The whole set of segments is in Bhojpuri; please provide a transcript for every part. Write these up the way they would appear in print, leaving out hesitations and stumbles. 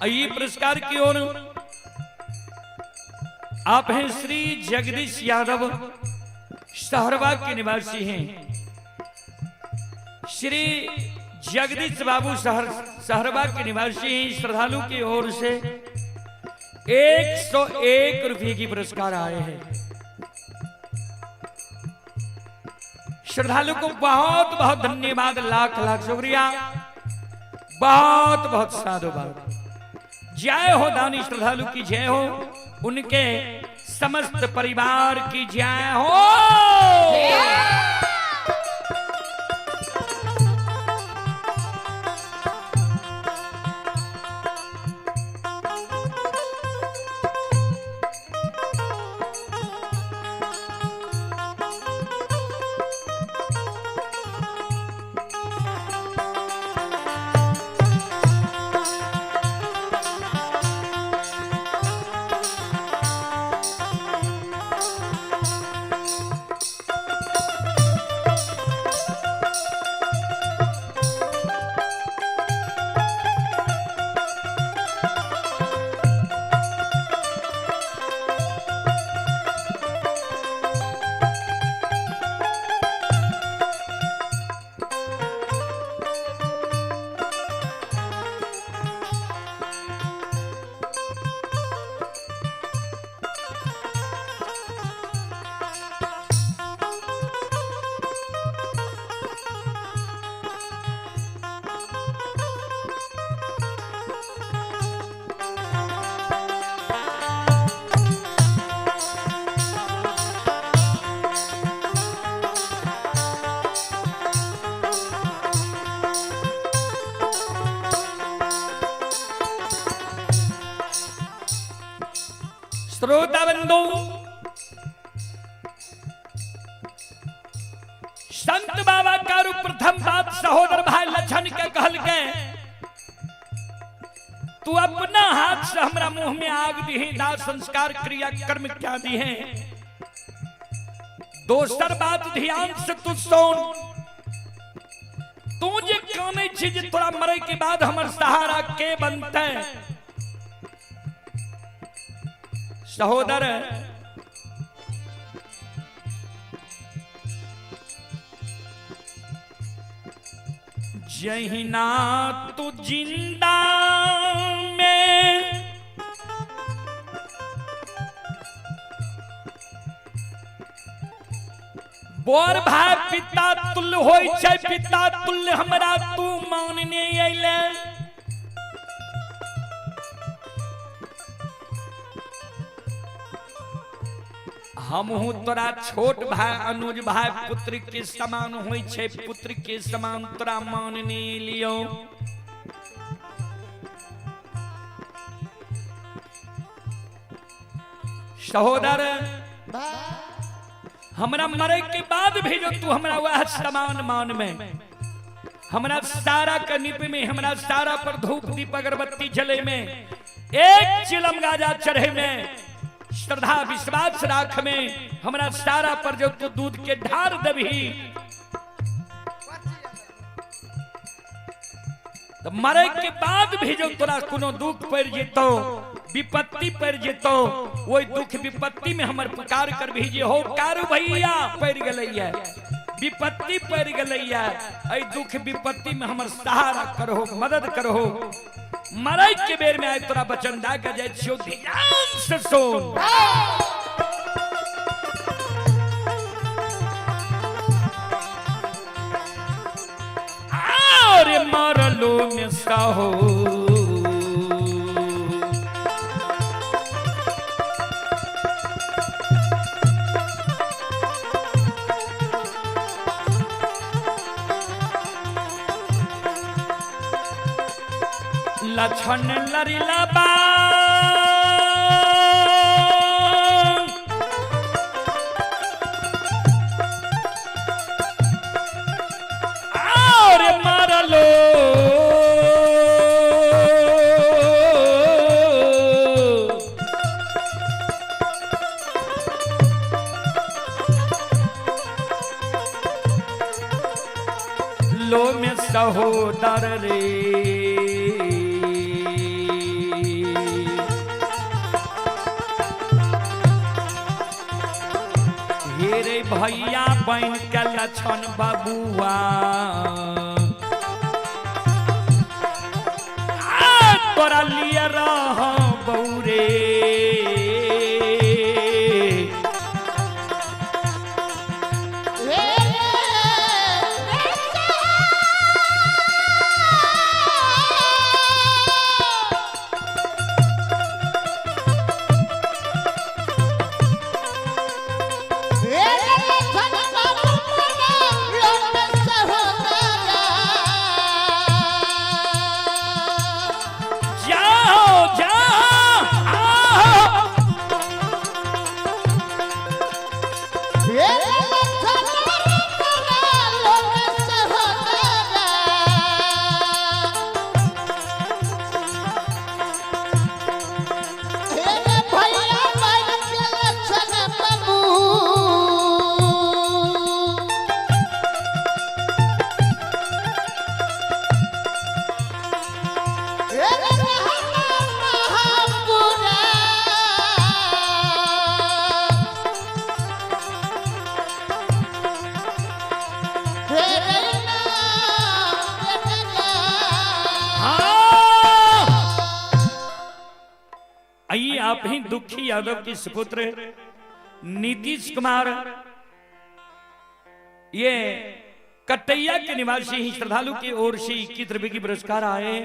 आइए पुरस्कार की ओर। आप हैं श्री जगदीश यादव, सहरवा के निवासी हैं। श्री जगदीश बाबू सहरवा के निवासी हैं। श्रद्धालु की ओर से 101 रुपये की पुरस्कार आए हैं। श्रद्धालु को बहुत बहुत धन्यवाद, लाख लाख शुक्रिया, बहुत बहुत साधुवाद। जय हो दानी श्रद्धालु की जय हो, उनके समस्त परिवार की जय हो। श्रोता बंधु, संत बाबा का प्रथम बात सहोदर भाई लक्षण के कहल के, तू अपना हाथ से हमरा मुंह में आग दी, दाह संस्कार क्रिया कर्म क्या दी है। दोसर बात ध्यान से तू सुन, तू जे काने चीज तोरा मरे के बाद हमर सहारा के बनते। सहोदर, जहिना तू जिंदा में बोर भाई पिता तुल्य होय छै, पिता तुल्य हमरा तू मानने अइले। हमहू तोरा छोट भाई अनुज भाई पुत्र के समान होय छै, पुत्र के समान तोरा मानने लियो। सहोदर, हमरा मरे के बाद भी जो तू हमरा वह समान मान में, हमरा सारा के निप में, हमरा सारा पर धूप दीप अगरबत्ती जले में, एक चिलम गाजा चढ़े में, श्रद्धा विश्वास राख में, हमरा सारा पर जो तू दूध के ढार दबही, तो मरे के बाद भी जो तोरा कोनो दुख पड़ जेतो, विपत्ति पड़ जेतो, वही दुख विपत्ति में हमर पुकार कर भी जे हो कारू भैया पड़ गलैया, विपत्ति पड़ गलैया, ऐ दुख विपत्ति में हमर सहारा करहो, मदद करहो। मराई के बेर में आए तोरा बचन दा के जाय छियो, ध्यान से सुन। और मरलो में साहो लक्षण लरिला बा और मारलो लो में सहोदर रे भैया बन के लछन बबुआ तोरा लिए रह बौरे आइए आप ही दुखी यादव के सुपुत्र नीतीश कुमार ये कटैया के निवासी ही श्रद्धालु की ओर से 21 रुपए की पुरस्कार आए।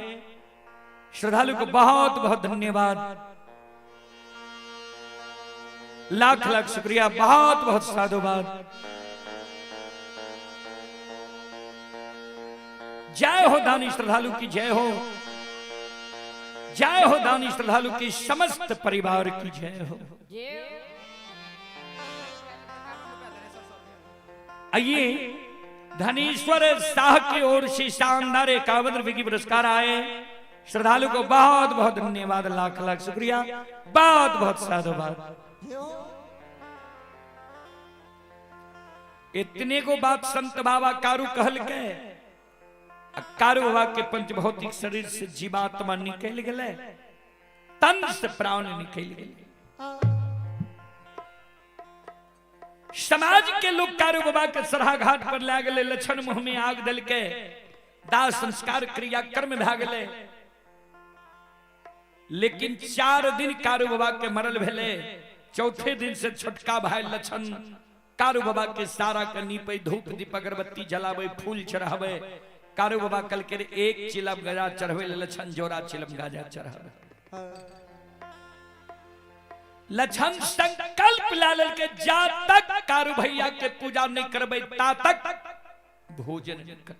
श्रद्धालु को बहुत बहुत धन्यवाद, लाख लाख शुक्रिया, बहुत बहुत साधुवाद। जय हो दानी श्रद्धालु की जय हो, जय हो दानी श्रद्धालु की समस्त परिवार की जय हो। आइए धनेश्वर शाह की ओर से शानदार 51 रुपए की पुरस्कार आए। श्रद्धालु को बहुत बहुत धन्यवाद, लाख लाख शुक्रिया, बहुत बहुत साधुवाद। इतने को बात संत बाबा कारू कहल के, कारू बाबा के पंच भौतिक शरीर से जीवात्मा निकल गए, तन से प्राण निकल गए। समाज के लोग कारू बाबा के सरहा घाट पर ला गए, लक्षण मुंह में आग दल के दाह संस्कार क्रिया कर्म भा गए। लेकिन 4 दिन कारू बाबा के मरल भेले, चौथे दिन से छोटका भाई लक्षण कारू बाबा के सारा के नीपे धूप दीप अगरबत्ती जलावे, फूल चढ़ावे। कारू बाबा कल के 1 चिलम गाजा चढ़ावे, लक्षण जोरा चिलम गाजा चढ़ावे। लक्षण संकल्प लाल के जा तक कारू भैया के पूजा नहीं करबे ता तक भोजन नहीं कर।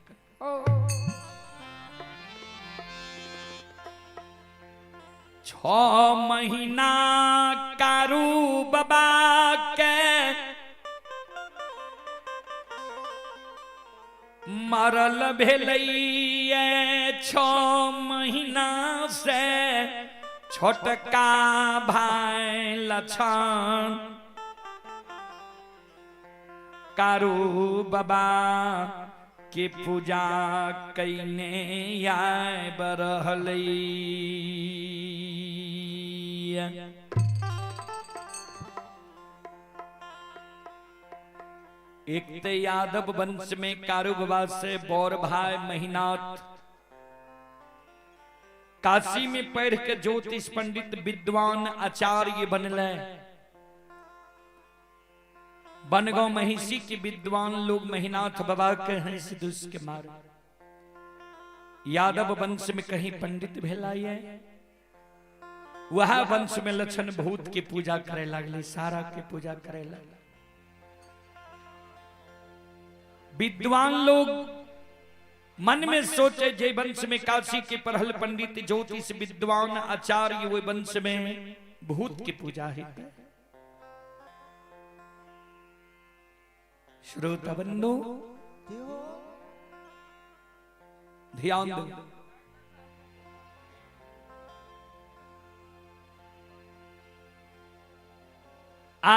6 महीना कारू बाबा के मरल भेलैये, 6 महीना से छोटका भाई लक्षण कारू बाबा के पूजा कैने आए बरहलै। एक ते यादव वंश में कारू बाबा से बौर भाई महीनाथ काशी में पढ़ के ज्योतिष पंडित विद्वान आचार्य बनले। बनगांव महिषी के विद्वान लोग महीनाथ बाबा के हैं सिद्धूस के मार। यादव वंश में कहीं पंडित भेलाइए, वह वंश में लक्षण भूत की पूजा करे लगले, सारा के पूजा करे लगले। विद्वान लोग मन में सोचे जे वंश में काशी के पढ़ल पंडित ज्योतिष विद्वान आचार्य, वो वंश में भूत की पूजा है। श्रोता बंधु ध्यान दो, आ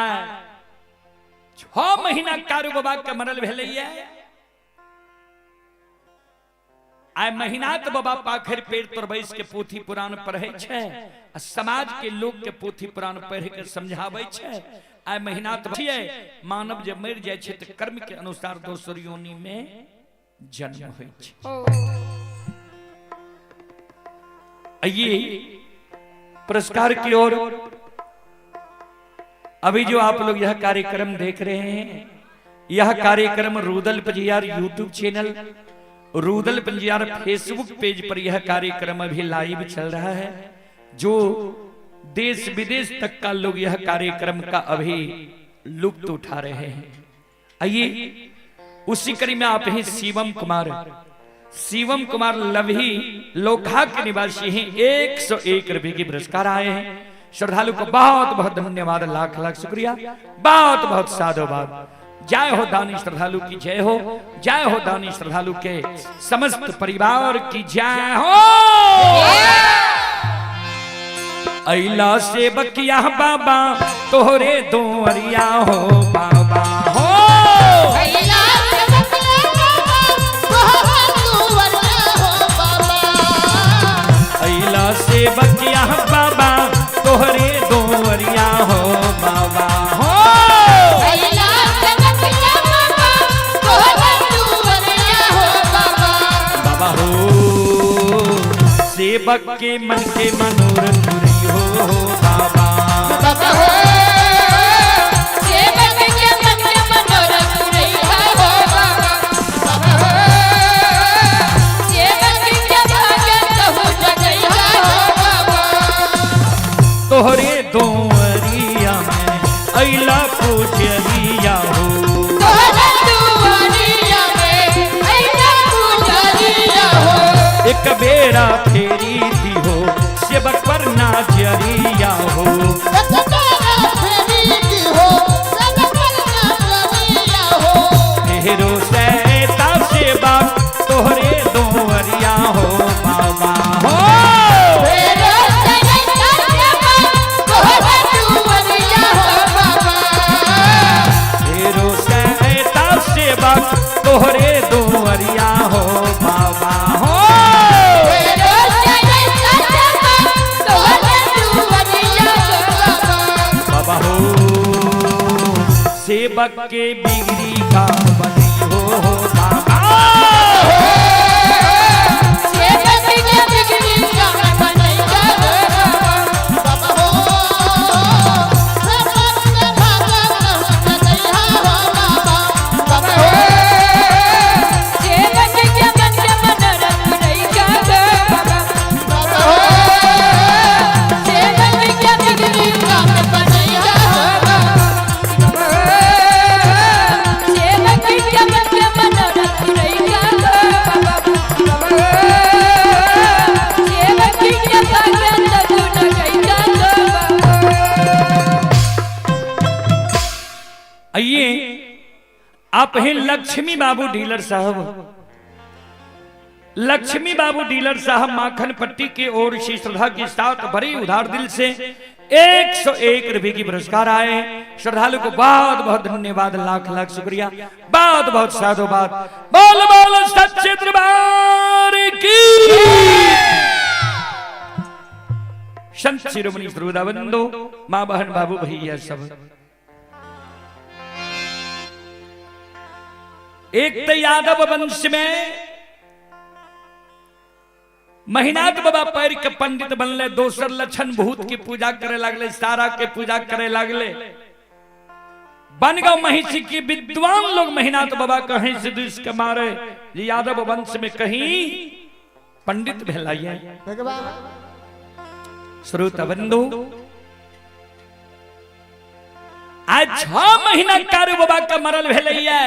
6 महीना कारू बाबा के मरल भेलैया। आय महीनाथ बाबा पाखर पेड़ पर बैस के पोथी पुराण पढ़े छे, समाज के लोग के पोथी पुराण पढ़ के समझावे छे। आय मेहनत छिए मानव जब मर जाय छै त कर्म के अनुसार दोसर योनि में जन्म होय छै। आइए पुरस्कार की ओर अभी जो आप लोग यह कार्यक्रम देख रहे हैं, यह कार्यक्रम Rudal Panjiyar YouTube channel, Rudal Panjiyar Facebook page पर यह कार्यक्रम अभी लाइव चल रहा है। जो देश विदेश तक का लोग यह कार्यक्रम का अभी लुत्फ उठा रहे हैं। आइए उसी कड़ी में आप हैं शिवम कुमार लवही लोखा के निवासी हैं। 101 रुपए की पुरस्कार आए हैं। श्रद्धालु को बहुत बहुत धन्यवाद, लाख लाख शुक्रिया, बहुत बहुत साधुवाद। जय हो दानी श्रद्धालु की जय हो, जय हो दानी श्रद्धालु के समस्त परिवार की जय हो। अइला से बकिया बाबा तोहरे दोरिया हो बाबा हो। अइला से बकिया बाबा तोहरे दोरिया हो बाबा हो। बाबा हो सेवक के मन के मनोरथ पूरी हो बाबा। बाबा हो सेवक के मन के मनोरथ पूरी हो बाबा। बाबा हो सेवक के भाग्य कहू जगैया हो बाबा। तोहरे दोरिया में अइला पूजरिया हो। एक बेरा फेरी दी हो सेवक पर नाजरिया हो। तेरो सहता सेवा तोहरे दोरिया हो बाबा हो। तेरो सहता सेवा तोहरे दोरिया हो बाबा हो। सेवक के बिगड़ी का बनी हो बाबा। सेवक के बिगड़ी का बनी हो बाबा हो। सेवक के भाग्य कहू जगैया हो बाबा। बाबा हो सेवक के मन के मनोरथ पूरी हो बाबा। बाबा हो सेवक के बिगड़ी का बनी हो बाबा। आइए आप हैं लक्ष्मी बाबू डीलर साहब। लक्ष्मी बाबू डीलर साहब माखन पट्टी के ओर श्री श्रद्धा के साथ बड़ी उधार दिल से 101 रुपए की पुरस्कार आए। श्रद्धालु को बहुत बहुत धन्यवाद, लाख लाख शुक्रिया, बहुत बहुत साधुवाद। बोल बोल सच्चे दरबार की। संत शिरोमणि श्रोताबंदो, मां बहन बाबू भैया सब। एक तो यादव वंश में महिनाथ बाबा पैर के पंडित बनले, दोसर लक्षण भूत की पूजा करे लगले, सारा के पूजा करे लगले। बनगांव महिषी की विद्वान लोग महिनाथ बाबा कहीं से दुष्ट के मारे यादव वंश में कहीं पंडित भेलाइए। श्रोता बंधु आज 6 महीना कार्य बाबा का मरल भेलैया।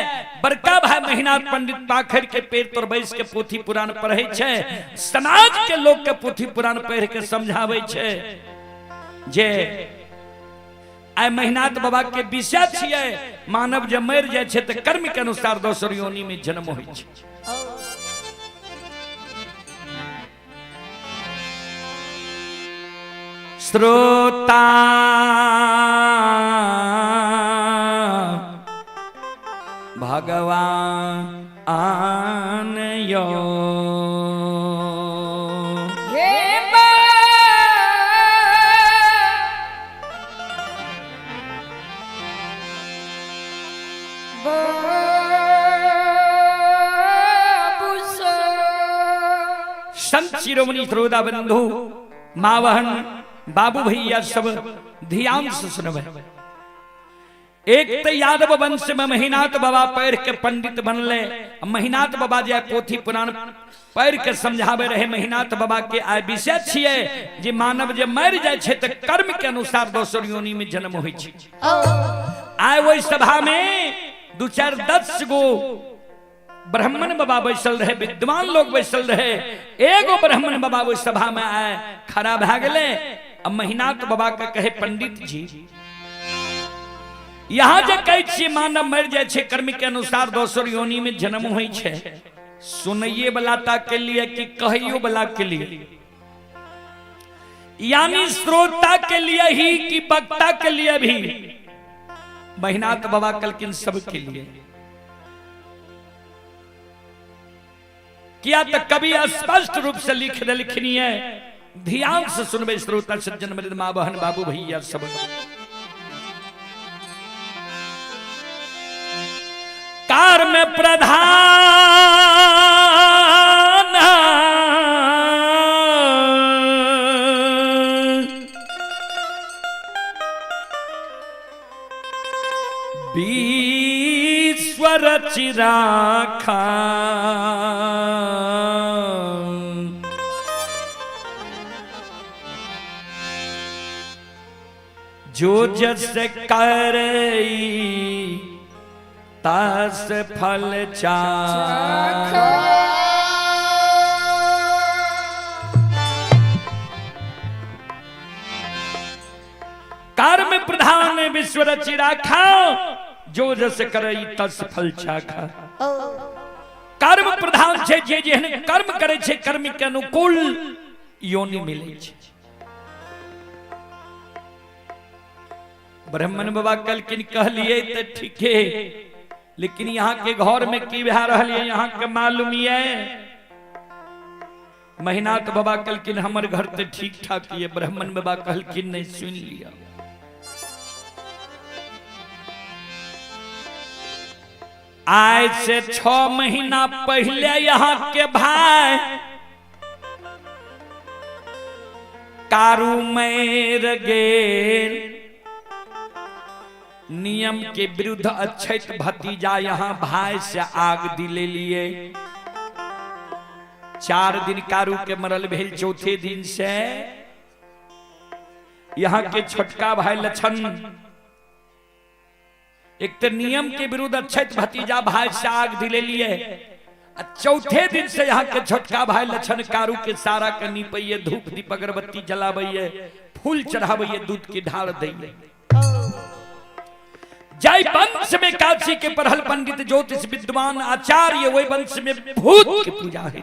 बड़का भाई महिनाथ पंडित पाखर के पेड़ पर बैस के पोथी पुराण पढ़े छे, समाज के लोग के पोथी पुराण पढ़ के समझावे छे जे आय महिनाथ बाबा के विषय छिए मानव जब मर जाय छे त कर्म के अनुसार दोसर योनि में जन्म होय छे। श्रोता भगवान यो संत शिरोमणि श्रोता बंधु माँ बहन बाबू भैया सब ध्यान से सुनबे। एक तो यादव वंश में महीनाथ बाबा पैर के पंडित बनले। महीनाथ बाबा जे पोथी पुराण पैर के समझावे रहे। महीनाथ बाबा के आय विषय छिए जे मानव जे मर जाय छे त कर्म के अनुसार दोसर योनि में जन्म होय छे। आय वही सभा में 2-4-10 गो ब्राह्मण बाबा बैसल रहे, विद्वान लोग बैसल रहे। एगो ब्राह्मण बाबा वो सभा में आए खड़ा भ गए। अब महीनाथ बाबा के कहे पंडित जी यहाँ जे कहे छे मानव मर जाय छे कर्म के अनुसार दोसर योनि में जन्म होय छे, सुनइए बलाता के लिए कि कहियो बला के लिए, यानी श्रोता के लिए ही कि वक्ता के लिए भी? महीनाथ बाबा कलकिन सबके लिए। किया तो कभी स्पष्ट रूप से लिख लिखनी है। ध्यान से सुनबे श्रोता सज्जन मृद मां बहन बाबू भैया सब। कार में प्रधान बीश्वर चिराखा जो जस करई तास फल चाखा। कर्म प्रधान विश्व रचि राखा, जो जस करई तस फल चाखा। कर्म प्रधान छे, जे जेहन कर्म करे छे कर्म के अनुकूल योनि मिले छे। ब्राह्मण बाबा कलकिन कहलिए तो ठीक है, लेकिन यहाँ के घर में की भा रही है यहाँ के मालूम है? महीनाथ बाबा कलकिन हमर घर तो ठीक ठाक है। ब्राह्मण बाबा कहलकिन नहीं, सुन लिया। आज से 6 महीना पहले यहाँ के भाई कारू मैर गेल, नियम के विरुद्ध अक्षत भतीजा यहाँ भाई से आग दिले लिए। 4 दिन कारू के मरल भेल। चौथे दिन से यहाँ के छोटका भाई लक्षण, एक तो नियम के विरुद्ध अक्षत भतीजा भाई से आग दिले लिए। चौथे दिन से यहाँ के छोटका भाई लक्षण कारू के सारा के नीपइये, धूप दीप अगरबत्ती जलाबइये, फूल चढ़ाबइये, दूध की ढाल दैये। जय वंश में काशी के पढ़ल पंडित ज्योतिष विद्वान आचार्य, वही वंश में भूत की पूजा है।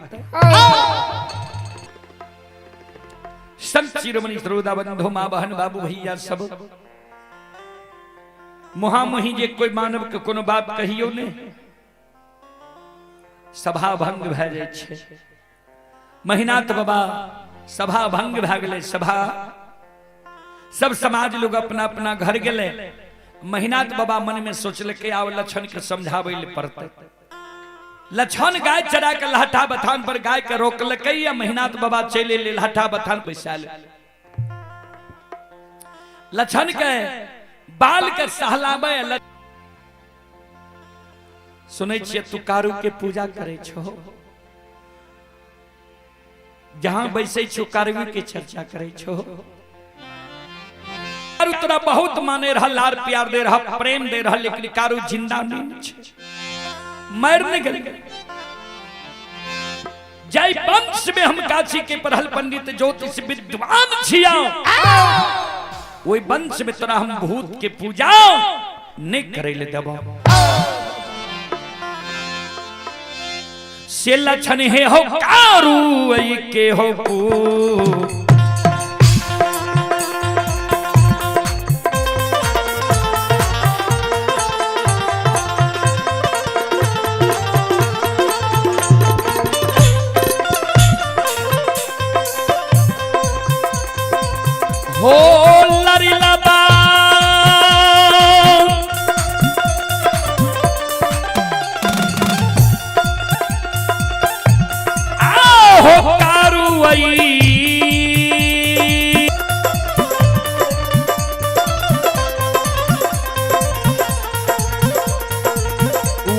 संत शिरोमणि श्रोता बंधु मां बहन बाबू भैया सब मुहामुही जे कोई मानव के कोनो बात कहियो ने सभा भंग भ जाय छे। महीनाथ बाबा सभा भंग भ गेले। सभा सब समाज लोग अपना अपना घर गेले। महीनाथ बाबा मन में सोचल के आव लक्षण के समझावे ले पड़ते। लक्षण गाय चरा के लहठा बथान पर गाय के रोकल या महीनाथ बाबा चले ले लहठा बथान पैसा ले। लक्षण के बाल के सहलावे। सुनै छियै तू कारू के पूजा करे छो, जहां बैसे छो कारू के चर्चा करे छो। कारू तोरा बहुत माने रहा, लार प्यार दे रहा, प्रेम दे रहा, लेकिन कारू जिंदा नहीं छे, मरने गए। जय वंश में हम काशी के पढ़ल पंडित ज्योतिष विद्वान छिया, वही वंश में तोरा हम भूत के पूजा नहीं करे ले देबो। से लक्षण है हो कारू आई के हो हो लरी लबा हो कारू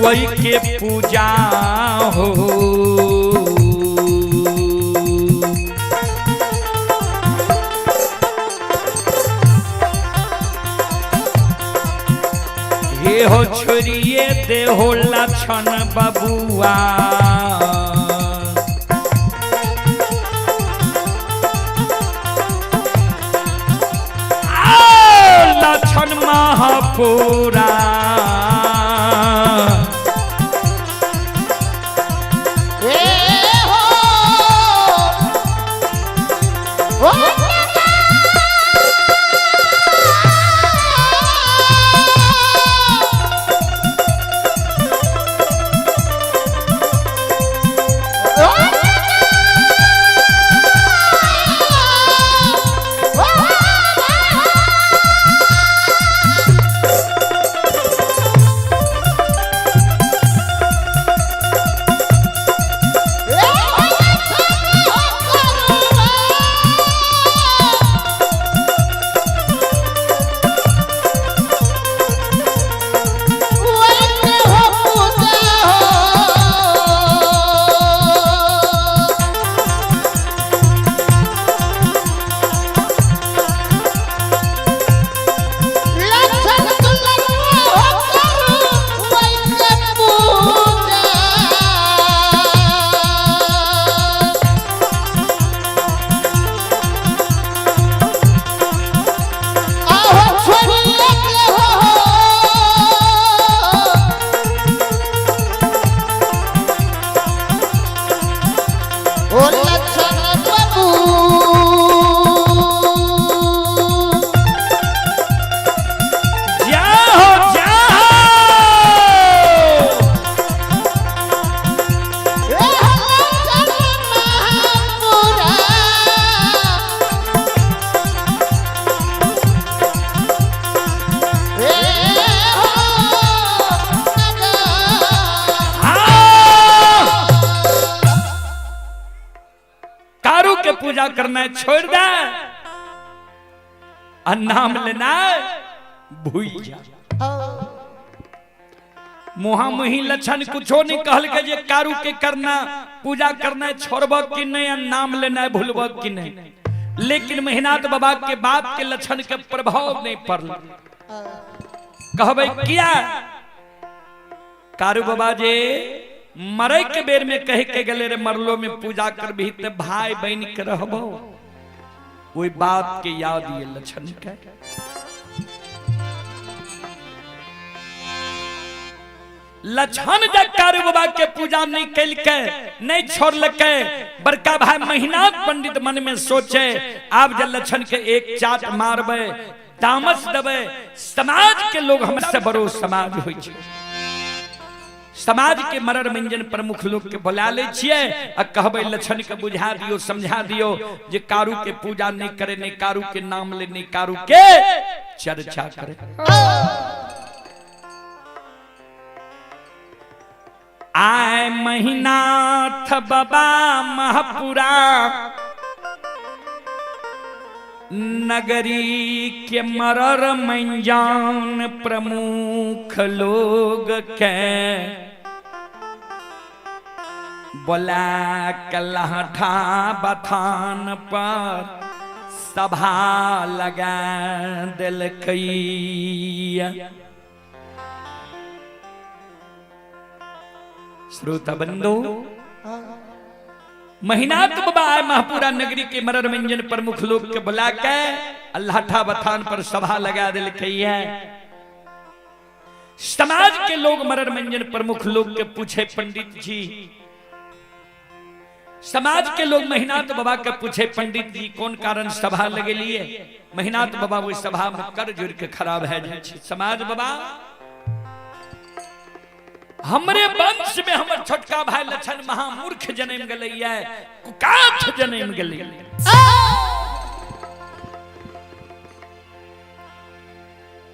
वही के पूजा हो। हे हो छोड़िए दे हो लक्षण बबुआ, लक्षण महापुरा पूजा करना है छोड़ दे, और नाम लेना भूल जा। मुहा मुही लक्षण कुछो नहीं कहल के जे कारू के करना पूजा करना छोड़ब कि नहीं, नाम लेना भूलब कि नहीं। लेकिन मेहनाथ बाबा के बात के लक्षण के प्रभाव नहीं पड़ल। कहबे किया कारू बाबा जे मरे के बेर में कह के गले रे मरलो में पूजा कर भी ते भाई बहन के रहबो, वही बात के याद ये लक्षण के। लक्षण जब कारू बाबा के पूजा नहीं कैल के नहीं छोड़ के, बड़का भाई मेहनाथ पंडित मन में सोचे आप जब लक्षण के एक चाट मारबे तामस देबे, समाज के लोग हमसे बड़ो समाज होई छे। समाज के मरर मंजन प्रमुख लोग के बुला ले छिए आ कहबे लक्षण के बुझा दियो समझा दियो जे कारू के पूजा नहीं करे, नहीं कारू के नाम ले, नहीं कारू के चर्चा करे। आए मेहनाथ बाबा महापुरा नगरी के मरर मंजान प्रमुख लोग के बोला कलहठा बथान पर सभा लगा दिलकैया। श्रोता बंधु, मेहनाथ बाबा महापुरा नगरी के मरर मंजन प्रमुख लोग के बुला के अल्लाठा बथान पर सभा लगा दिलकैया। समाज के लोग मरर मंजन प्रमुख लोग के पूछे पंडित जी, समाज के लोग मेहनाथ बाबा के पूछे पंडित जी कौन कारण सभा लगे लिए। मेहनाथ बाबा वो सभा में कर जुड़ के खराब है समाज बाबा हमरे वंश में हमर छोटका भाई लक्षण महामूर्ख जन्म गलैया, कुकाठ जन्म गलैया।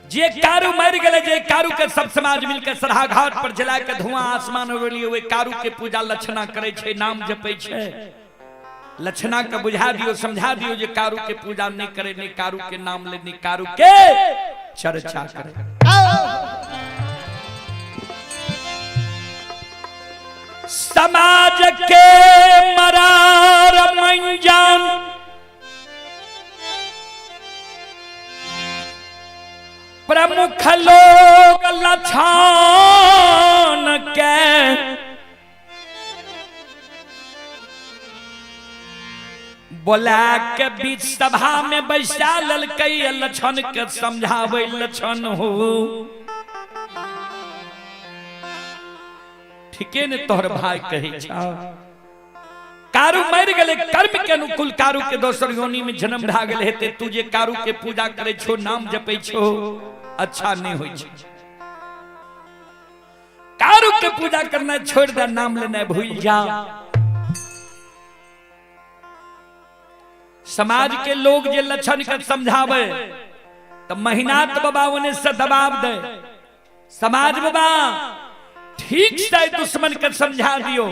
जे कारू मर गए, जे कारू के सब समाज मिलकर सरहा घाट पर जला के धुआं आसमान उड़लिए, वे कारू के पूजा लक्षणा करे छे, नाम जपे छे। लक्षणा के बुझा दियो समझा दियो जे कारू के पूजा नहीं करे, नहीं कारू के नाम ले, नहीं कारू के चर्चा करे। समाज के मरार मंजान प्रमुख लोग लछान के बोला के बीच सभा में बैसा ललकई लछन के समझावे लछन हो ठीके ने तोहर भाई कहे छा कारू मर गले कर्म के अनुकूल कारू के दोसर योनि में जन्म भा गेले हेते तू जे कारू के पूजा करे छो नाम जपै छो अच्छा नहीं होई छे कारू के पूजा करना छोड़ दे नाम लेना भूल जा समाज के लोग जे लक्षण के समझावे तो मेहनत बाबा उन्हें से दबाव दे समाज बाबा ठीक से दुश्मन के समझा दियो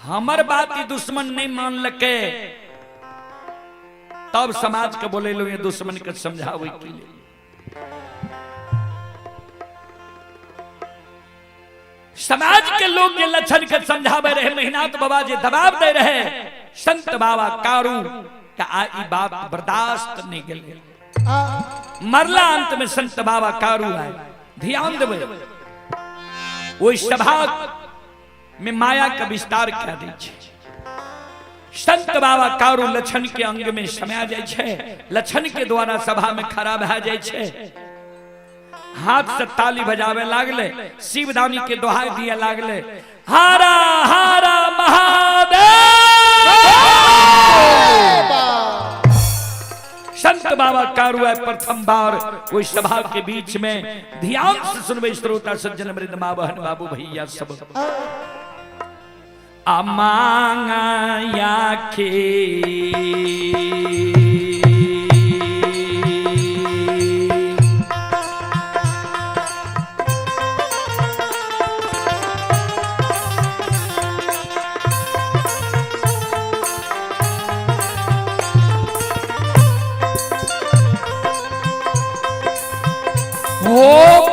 हमर बात की दुश्मन नहीं मान लके तब समाज के बोले लो ये दुश्मन के समझावे के लिए समाज के लोग ये लक्षण के समझावे रहे मेहनत बाबा जे दबाव दे रहे संत बाबा कारू का ई बात बर्दाश्त नहीं गेले मरला अंत में संत बाबा कारू आए ध्यान देवे वो सभा में माया का विस्तार कर दी छे संत बाबा कारू लक्षण के अंग में समा जाय छे लक्षण के द्वारा सभा में खड़ा भ जाय छे हाथ से ताली बजावे लागले शिवदानी के दोहाई दिए लागले हारा हारा महादेव संत बाबा कारू है प्रथम बार कोई सभा के बीच में ध्यान से सुनवे श्रोता सज्जन मृद मां बहन बाबू भैया सब अमांगा के हो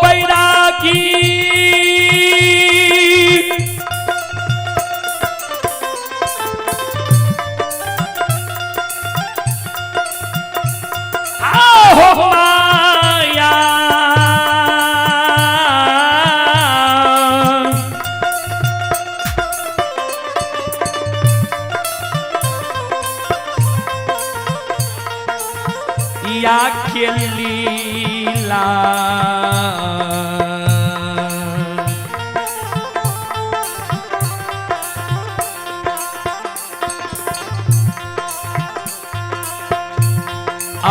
बैरागी हो माया या खेलीला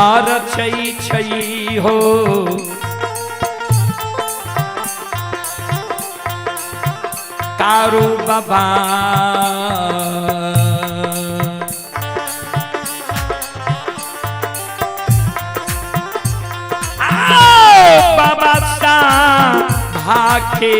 आर छई छई हो कारू बाबा बाबा सा भाके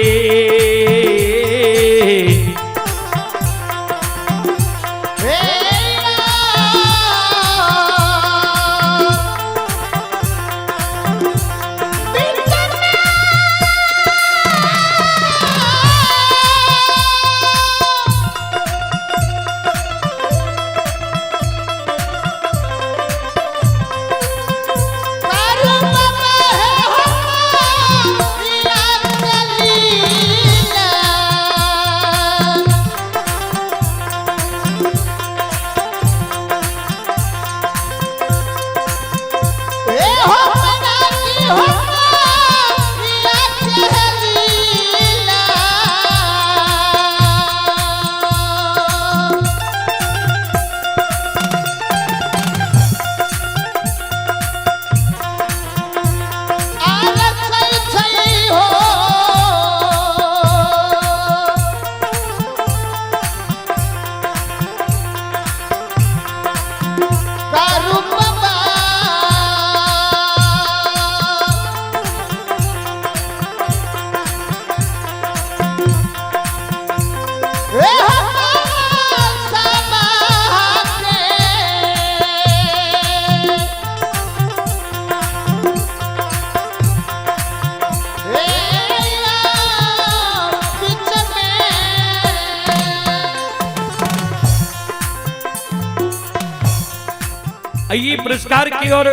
ये पुरस्कार की ओर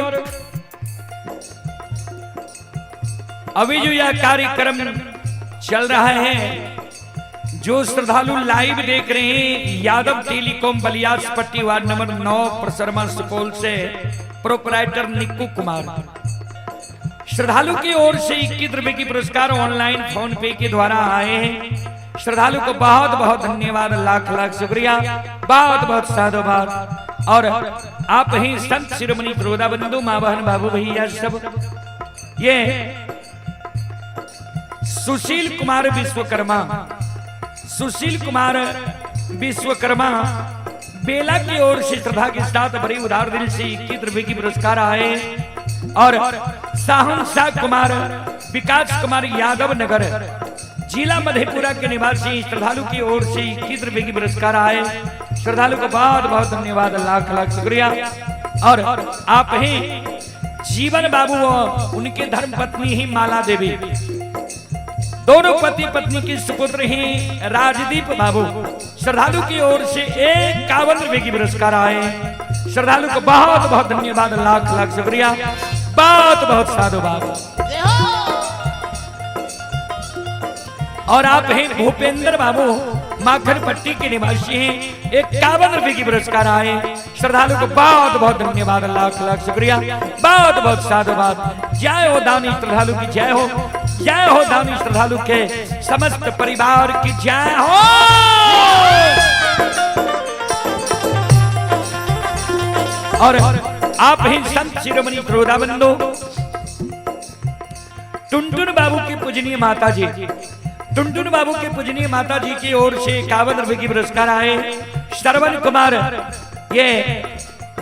अभी जो यह कार्यक्रम चल रहा है, जो श्रद्धालु लाइव देख रहे हैं, यादव टेलीकॉम बलियास पट्टी वार्ड नंबर 9 परसरमा सुपौल से प्रोपराइटर निक्कू कुमार, श्रद्धालु की ओर से 21 रुपए की पुरस्कार ऑनलाइन फोन पे के द्वारा आए हैं। श्रद्धालु को बहुत बहुत धन्यवाद, लाख लाख शुक्रिया, बहुत बहुत साधुवाद। और आप ही संत शिरोमणि प्रोदा बंधु, माँ बहन, बाबू भैया सब, ये सुशील कुमार विश्वकर्मा, सुशील कुमार विश्वकर्मा बेला की ओर से श्रद्धा के साथ बड़ी उदार दिल से 21 रुपए की पुरस्कार आए। और साहन शाह कुमार, विकास कुमार यादव नगर, जिला मधेपुरा के निवासी, श्रद्धालु की ओर से 21 रुपए की पुरस्कार आए। श्रद्धालु को बहुत बहुत धन्यवाद, लाख लाख शुक्रिया। और आप ही जीवन बाबू और उनके धर्म पत्नी ही माला देवी, दोनों पति पत्नी के सुपुत्र ही राजदीप बाबू, श्रद्धालु की ओर से 51 रुपए की पुरस्कार आए। श्रद्धालु को बहुत बहुत धन्यवाद, लाख लाख शुक्रिया, बहुत बहुत साधुवाद। और आप हैं भूपेंद्र बाबू, माखन पट्टी के निवासी हैं, 51 रुपए की पुरस्कार आए। श्रद्धालु को बहुत बहुत धन्यवाद, लाख लाख शुक्रिया, बहुत बहुत साधुवाद। जय हो दानी श्रद्धालु की जय हो, जय हो दानी श्रद्धालु के समस्त परिवार की जय हो। और आप ही संत शिरोमणि प्रोदा बंधु टुनटुन बाबू की पूजनीय माता जी, टुनटुन बाबू के पूजनीय माता जी की ओर से 51 रुपए की पुरस्कार आए। श्रवण कुमार, ये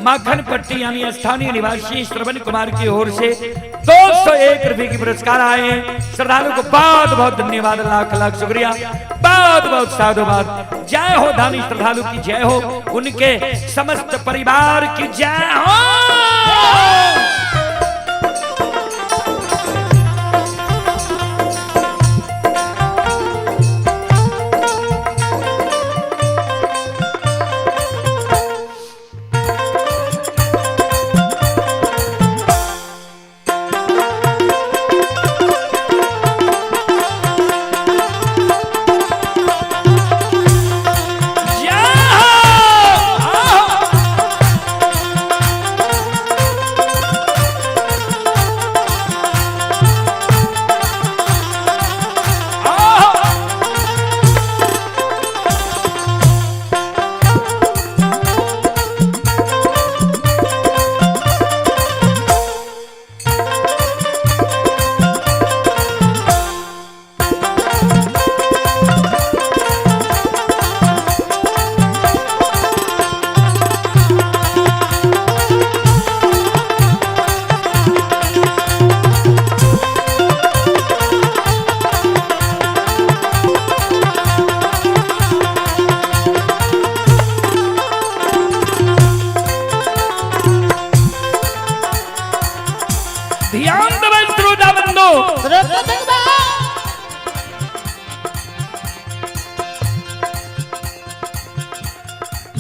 माखन पट्टी यानी स्थानीय निवासी श्रवण कुमार की ओर से 201 रुपए की पुरस्कार आए। श्रद्धालु को बहुत बहुत धन्यवाद, लाख लाख शुक्रिया, बहुत बहुत साधुवाद। जय हो दानी श्रद्धालु की जय हो, उनके समस्त परिवार की जय हो।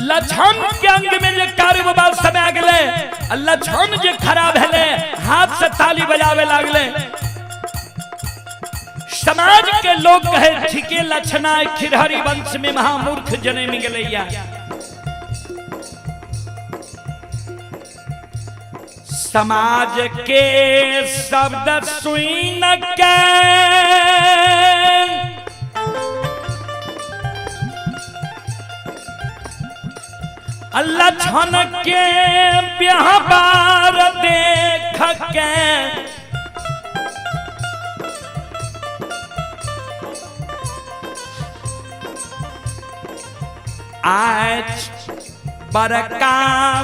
लक्षण के अंग में जे कार्य बाबा समय गले, लक्षण जे खराब है, हाथ से ताली बजावे लागले। समाज के लोग कहे ठीके लक्षणा खिरहरी वंश में महामूर्ख जने में गलैया। समाज के शब्द सुन के लक्षण के व्यवहार देख के आज बड़का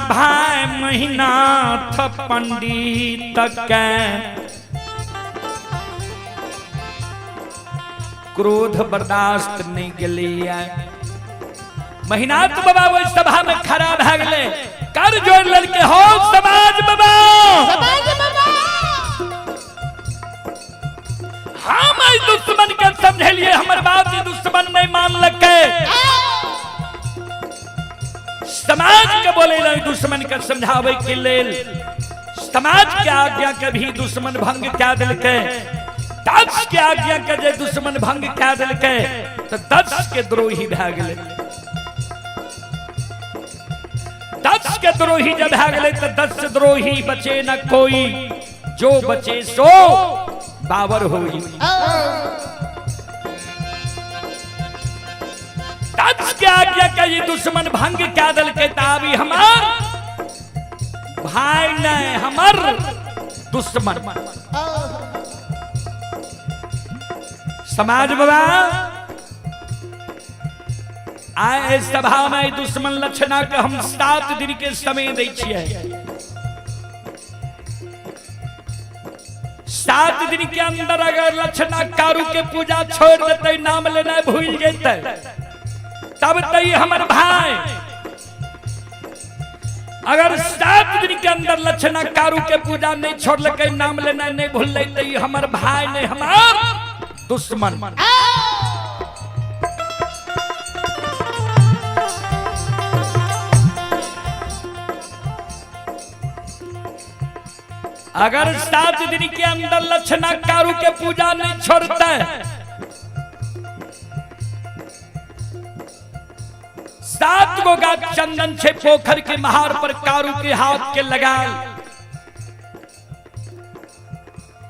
भाई महीनाथ पंडित के क्रोध बर्दाश्त नहीं के लिए महीनाथ बाबा वो सभा में खड़ा रह गए। कर जोड़ लड़के हो समाज बाबा, हम दुश्मन के समझे लिए हमारे बात दुश्मन नहीं मान लगे। समाज समाज के बोले दुश्मन के समझावे के लेल समाज के आज्ञा के भी दुश्मन भंग क्या दिल के दक्ष के आज्ञा के जे दुश्मन भंग क्या दिल के तो दक्ष के द्रोही भै गेले। दक्ष के द्रोही जब भै गेले तो दक्ष द्रोही बचे न कोई, जो बचे सो बावर होई। दक्ष के आज्ञा के ये दुश्मन भंग क्या दिल के ताबी हमार भाई ने हमर दुश्मन। समाज बाबा आए सभा में दुश्मन लक्षणा के हम 7 दिन के समय दै छियै। 7 दिन के अंदर अगर लक्षणा कारू के पूजा छोड़ देते, नाम लेना भूल जेते, तब तई हमर भाई। अगर 7 दिन के अंदर लक्षणा कारू के पूजा नहीं छोड़ लके, नाम लेना नहीं भूल लेते, हमर भाई नहीं हमार दुश्मन। अगर 7 दिन के अंदर लक्षणा कारू के पूजा नहीं छोड़ते, 7 गो गाछ चंदन छे पोखर के महार पर कारू के हाथ के लगाल,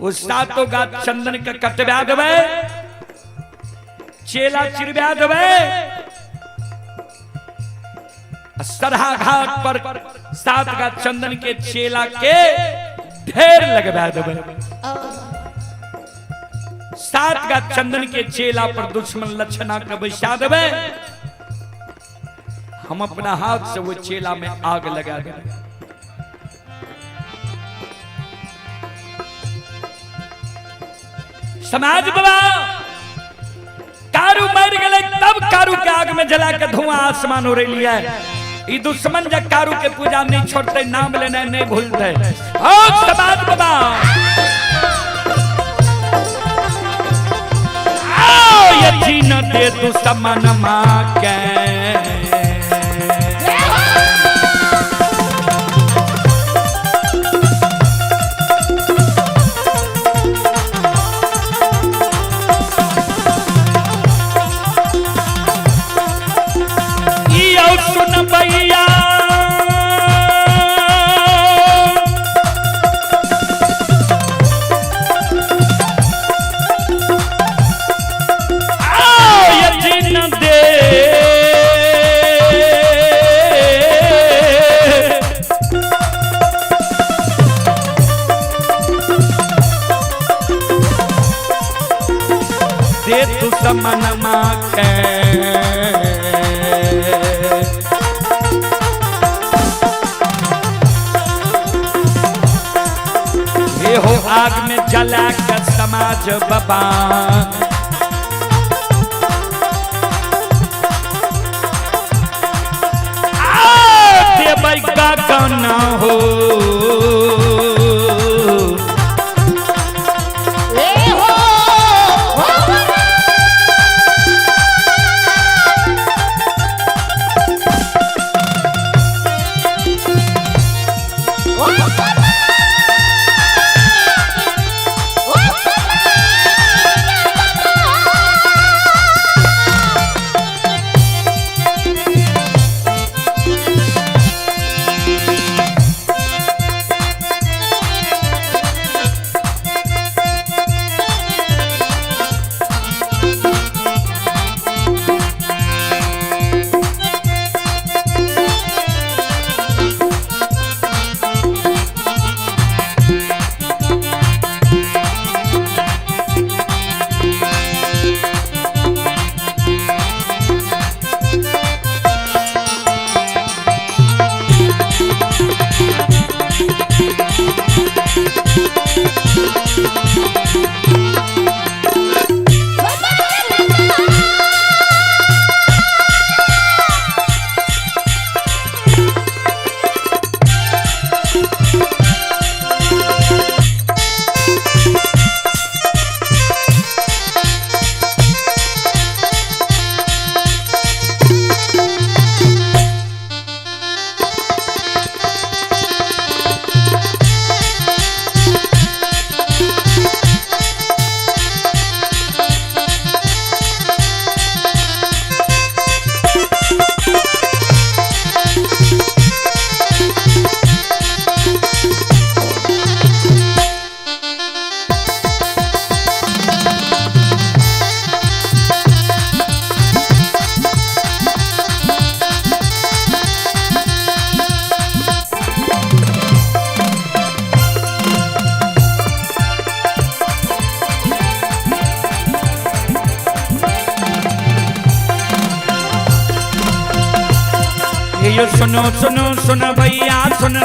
उस 7 गाछ चंदन के कटवा देवे, चेला चिरवा देवे, सरहा घाट पर 7 गाछ चंदन के चेला के ढेर लगवा देवे। 7 गाछ चंदन के चेला पर दुश्मन लक्षणा के बैसा देवे, हम अपना हाथ से वो चेला में आग लगा देंगे। समाज बाबा कारू मर गए, तब कारू के आग में जला के धुआं आसमान हो रही है। ये दुश्मन जब कारू के पूजा नहीं छोड़ते, नाम लेना नहीं भूलते। और समाज बाबा आओ ये जीन दे दुश्मन माँ के, सुन भैया दे तू समन माँ हो आग में जला कर समाज बाबा, देवई का गाना हो सुनो सुनो सुन भैया सुन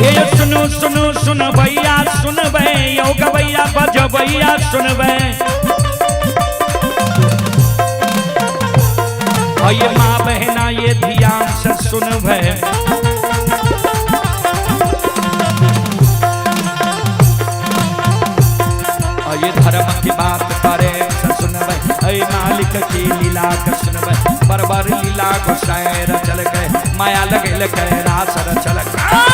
ये सुनो सुनो सुन भैया सुन बे यो गवैया बज भैया सुन बे ये माँ बहना ये ध्यान से सुन बे ये धर्म की बात करे सुन बे मालिक की लीला का सुन बे बरबर लीला को शायर चल गए माया लगे लगे रासर चल गए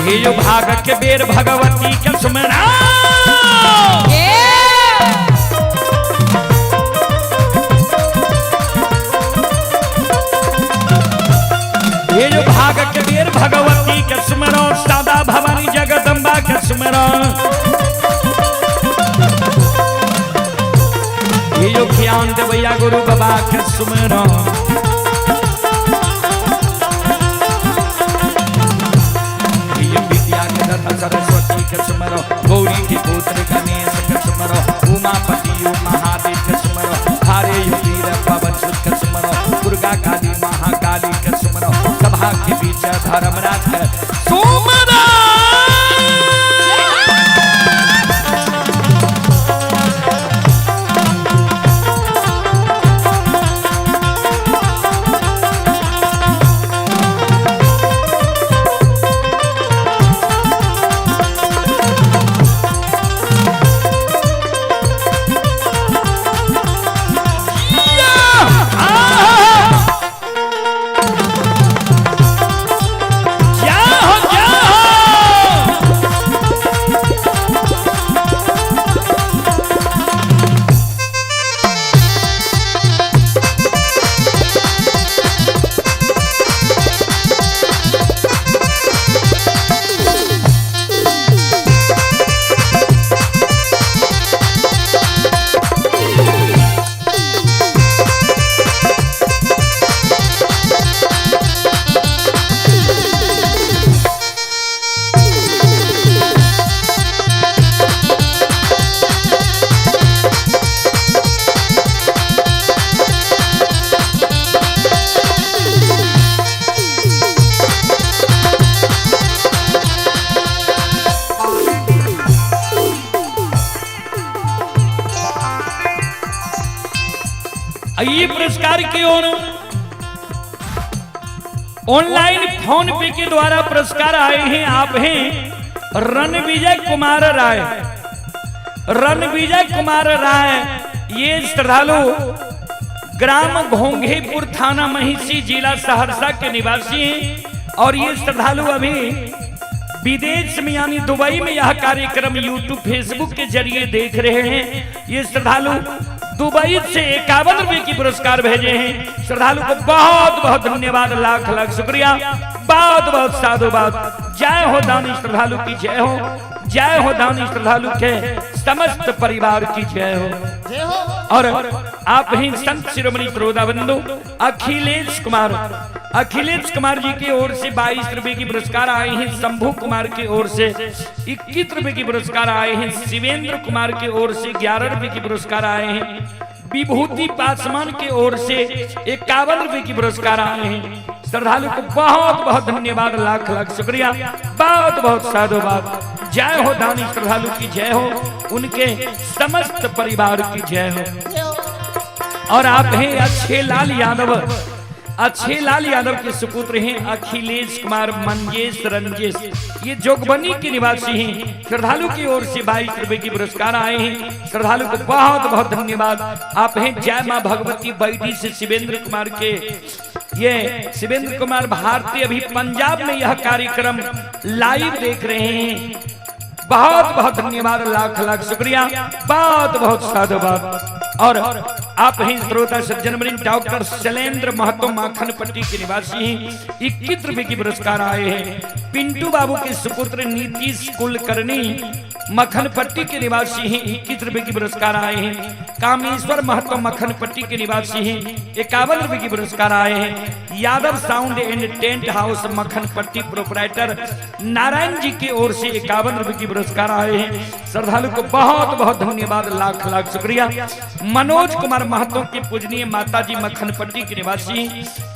हे जो भाग के बेर भगवती के सुमरा हे जो भाग के बेर भगवती के सुमरो सादा भवानी जगदम्बा के सुमरो हे जो ज्ञान देवैया गुरु बाबा के सुमरो सरस्वती के सुमरो गौरी के पुत्र गणेश के सुमरो उमापति महादेव के सुमरो हारे वीर पवन सुत के सुमरो दुर्गा काली महाकाली के सुमरो सभा के बीच धर्मराज के सुमरो ये पुरस्कार की ओर ऑनलाइन फोन पे के द्वारा पुरस्कार आए हैं। आप हैं रणविजय कुमार राय। रणविजय कुमार राय ये श्रद्धालु ग्राम घोंघेपुर थाना महिषी जिला सहरसा के निवासी हैं और ये श्रद्धालु अभी विदेश में यानी दुबई में यह कार्यक्रम यूट्यूब फेसबुक के जरिए देख रहे हैं। ये श्रद्धालु दुबई से 51 रुपए की पुरस्कार भेजे हैं। श्रद्धालु को बहुत बहुत धन्यवाद, लाख लाख शुक्रिया, बहुत बहुत साधुवाद। जय हो दानी श्रद्धालु की जय हो, जय हो दानी श्रद्धालु के समस्त परिवार की जय हो। और आप ही संत शिरोमणि प्रोदाबंधु अखिलेश कुमार जी की ओर से 22 रुपए की पुरस्कार आए हैं। शंभू कुमार की ओर से 21 रुपए की पुरस्कार आए हैं। शिवेंद्र कुमार की ओर से 11 रुपए की पुरस्कार आए हैं। विभूति पासवान की ओर से 51 रुपए की पुरस्कार आए हैं। श्रद्धालु को बहुत बहुत धन्यवाद, लाख लाख शुक्रिया, बहुत बहुत साधुवाद। जय हो दानी श्रद्धालु की जय हो, उनके समस्त परिवार की जय हो। और आप हैं अच्छे लाल यादव, अच्छे लाल यादव के सुपुत्र हैं अखिलेश कुमार मंजेश रंजेश, ये जोगबनी के निवासी हैं। श्रद्धालु की ओर से 22 रुपए की पुरस्कार आए हैं। श्रद्धालु को बहुत बहुत धन्यवाद। आप हैं जय मां भगवती बैठी से शिवेंद्र कुमार के, ये शिवेंद्र कुमार भारती अभी पंजाब में यह कार्यक्रम लाइव देख रहे हैं। बहुत बहुत धन्यवाद, लाख लाख शुक्रिया, बहुत बहुत साधुवाद। और आप ही श्रोता सज्जन वृंद डॉक्टर शैलेंद्र महतो माखन पट्टी के निवासी हैं, 21 रुपए की पुरस्कार आए हैं। पिंटू बाबू के सुपुत्र नीतीश कुलकर्णी मखन पट्टी के निवासी हैं, 21 रुपए की पुरस्कार आए हैं। कामेश्वर महतो मखन पट्टी के निवासी हैं, 51 रुपए की पुरस्कार आए हैं। Yadav sound and tent house Makhan Patti proprietor Narayan ji की ओर से 51 रुपए की पुरस्कार आए हैं। श्रद्धालु को बहुत बहुत धन्यवाद, लाख लाख शुक्रिया। मनोज कुमार महतो के पूजनीय माताजी मखन पट्टी के निवासी,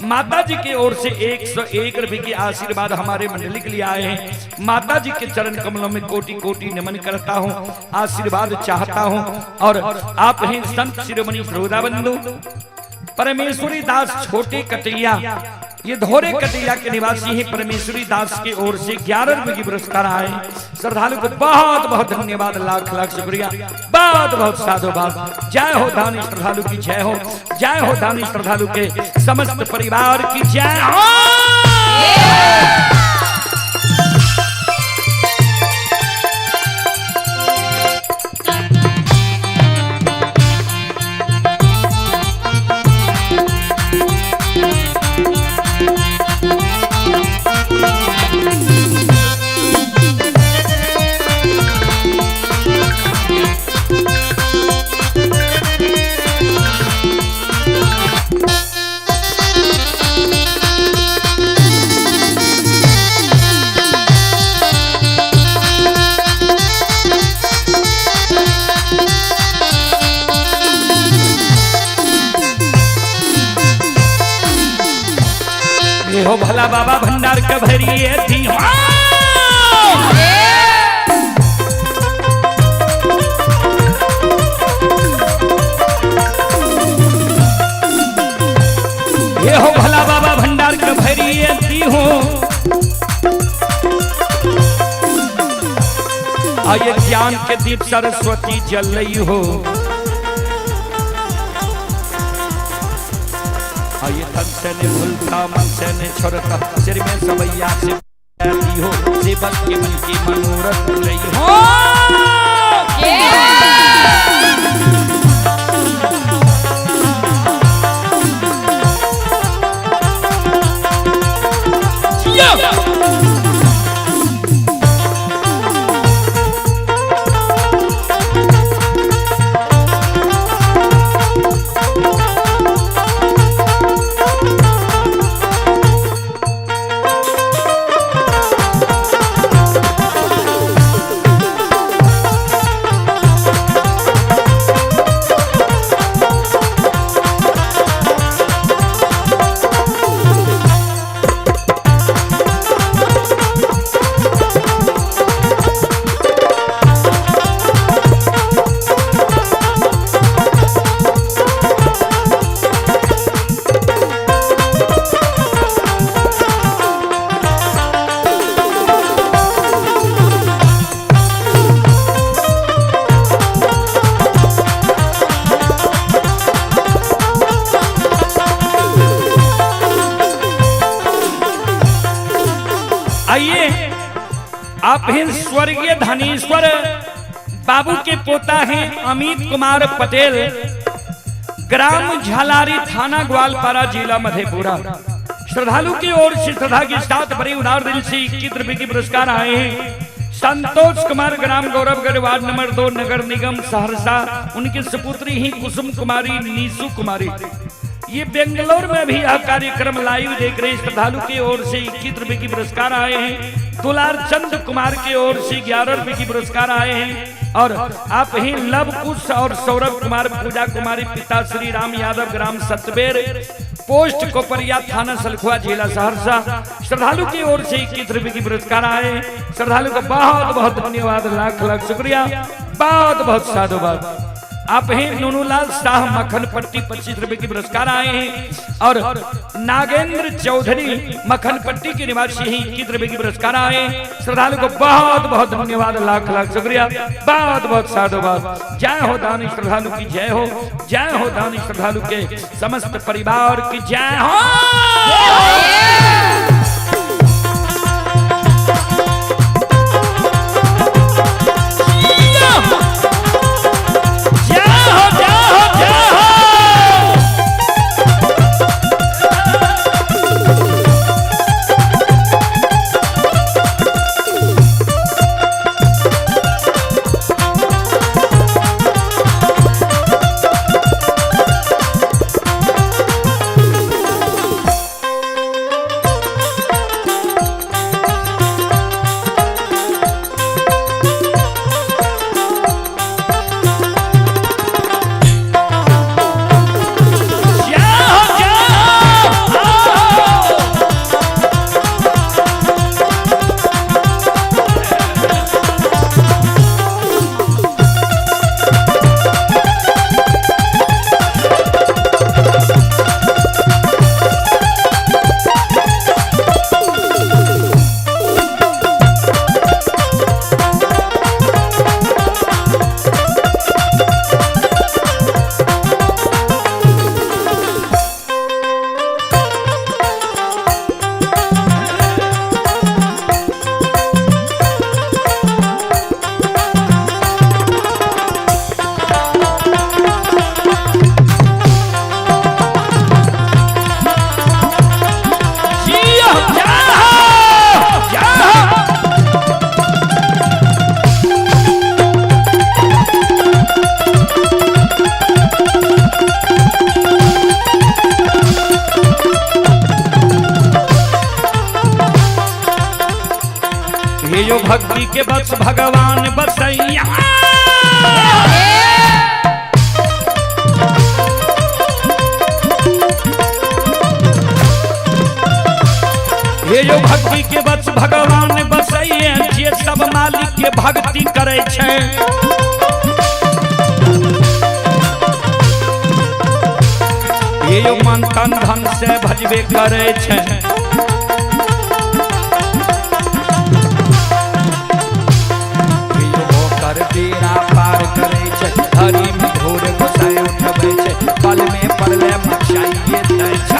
माताजी की ओर से 101 रुपए की आशीर्वाद हमारे मंडली के लिए आए हैं। माताजी के चरण कमलों में कोटि कोटि नमन करता हूँ, आशीर्वाद चाहता हूँ। और आप हैं संत शिरोमणि सरोदा बंधु परमेश्वरी दास छोटे कटैया, ये धोरे कटैया के निवासी हैं। परमेश्वरी दास की ओर से 11 रुपए की पुरस्कार आए। श्रद्धालु को बहुत बहुत धन्यवाद, लाख लाख शुक्रिया, बहुत बहुत साधुवाद। जय हो दानी श्रद्धालु की जय हो, जय हो दानी श्रद्धालु के समस्त परिवार की जय हो। हो भला बाबा भंडार का भरिए थी। ये हो भला बाबा भंडार का भरिए थी हो। आये ज्ञान के दीप सरस्वती जल रही हो। आये तन से ने भूलता मन से ने छोड़ता, सिर में सवैया से दी हो, सेवक के मन की मनोरथ रही हो। आप हैं स्वर्गीय धनेश्वर बाबू के पोता हैं अमित कुमार पटेल, ग्राम झालारी, थाना ग्वालपारा, जिला मधेपुरा। श्रद्धालु की ओर से श्रद्धा के साथ बड़े उदार दिल से 21 रुपए की पुरस्कार आए हैं। Santosh Kumar, gram Gauravgarh, ward number 2, नगर निगम सहरसा। उनके सुपुत्री ही कुसुम कुमारी, नीसू कुमारी। ये बेंगलोर में भी यह कार्यक्रम लाइव देख रहे हैं। श्रद्धालु की ओर से 21 रुपए की पुरस्कार आए हैं। दुलार चंद कुमार की ओर से 11 रुपए की पुरस्कार आए हैं। और आप ही लव कुश और सौरभ कुमार, पूजा कुमारी, पिता श्री राम यादव, ग्राम सतबेर, पोस्ट कोपरिया, थाना सलखुआ, जिला सहरसा। श्रद्धालु की ओर से 21 रुपए की पुरस्कार आए। श्रद्धालु का बहुत बहुत धन्यवाद, लाख लाख शुक्रिया, बहुत बहुत साधुवाद। आप हैं नूनूलाल शाह मक्खन पट्टी 25 रुपए की पुरस्कार आए हैं। और नागेंद्र चौधरी मक्खन पट्टी के निवासी हैं 21 रुपए की पुरस्कार आए हैं। श्रद्धालु को बहुत बहुत धन्यवाद, लाख लाख शुक्रिया, बहुत बहुत साधुवाद। जय हो दानी श्रद्धालु की जय हो, जय हो दानी श्रद्धालु के समस्त परिवार की जय हो। ये जो भक्ति के बस भगवान बसैया, ये जो भक्ति के बस भगवान बसैया, जे सब मालिक के भक्ति करे छे। ये जो मन तन धन से भजबे करे छे। बेड़ा पार करे छे, हरी में घोर गोसाई उठबे छे, पल में पड़ले मचाइए दै छे।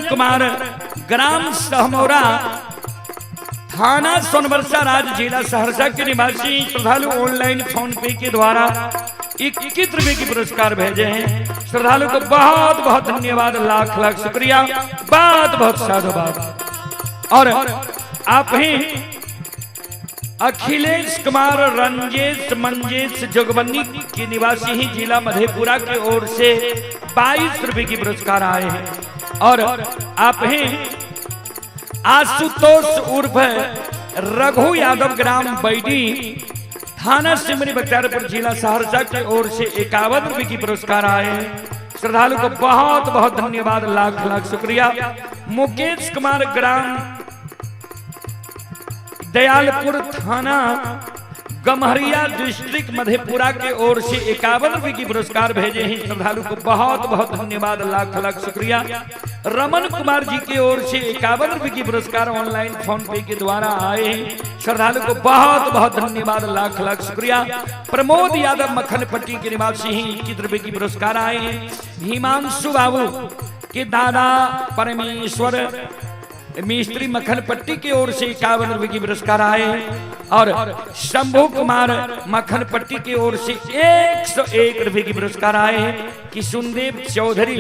कुमार, ग्राम सहमौरा, थाना सोनबरसा, राज्य जिला सहरसा के निवासी श्रद्धालु ऑनलाइन फोन पे के द्वारा 21 रुपए की पुरस्कार भेजे हैं। श्रद्धालु को बहुत बहुत धन्यवाद, लाख लाख शुक्रिया, बहुत बहुत साधुवाद। और आप ही अखिलेश कुमार रंजेश मंजेश जोगबनी के निवासी ही जिला मधेपुरा की ओर से 22 रुपए की पुरस्कार आए हैं। और आप ही आशुतोष उर्फ रघु यादव, ग्राम बैडी, थाना सिमरी बख्तियारपुर, जिला सहरसा की ओर से 51 रुपए की पुरस्कार आए हैं। श्रद्धालु को बहुत बहुत धन्यवाद, लाख लाख शुक्रिया। मुकेश कुमार, ग्राम दयालपुर, थाना गम्हरिया, डिस्ट्रिक्ट मधेपुरा के ओर से 51 रुपए की पुरस्कार भेजे हैं। श्रद्धालु को बहुत बहुत धन्यवाद, लाख लाख शुक्रिया। रमन कुमार जी की ओर से 51 रुपए की पुरस्कार ऑनलाइन फोन पे के द्वारा आए हैं। श्रद्धालु को बहुत बहुत धन्यवाद, लाख लाख शुक्रिया। प्रमोद यादव, मक्खनपट्टी के निवासी ही 21 रुपए की पुरस्कार आए हैं। हिमांशु बाबू के दादा परमेश्वर मिस्त्री, मक्खनपट्टी की ओर से 51 रुपए की पुरस्कार आए हैं। और शंभू कुमार, मक्खनपट्टी की ओर से 101 रुपए की पुरस्कार आए हैं। किशुनदेव चौधरी,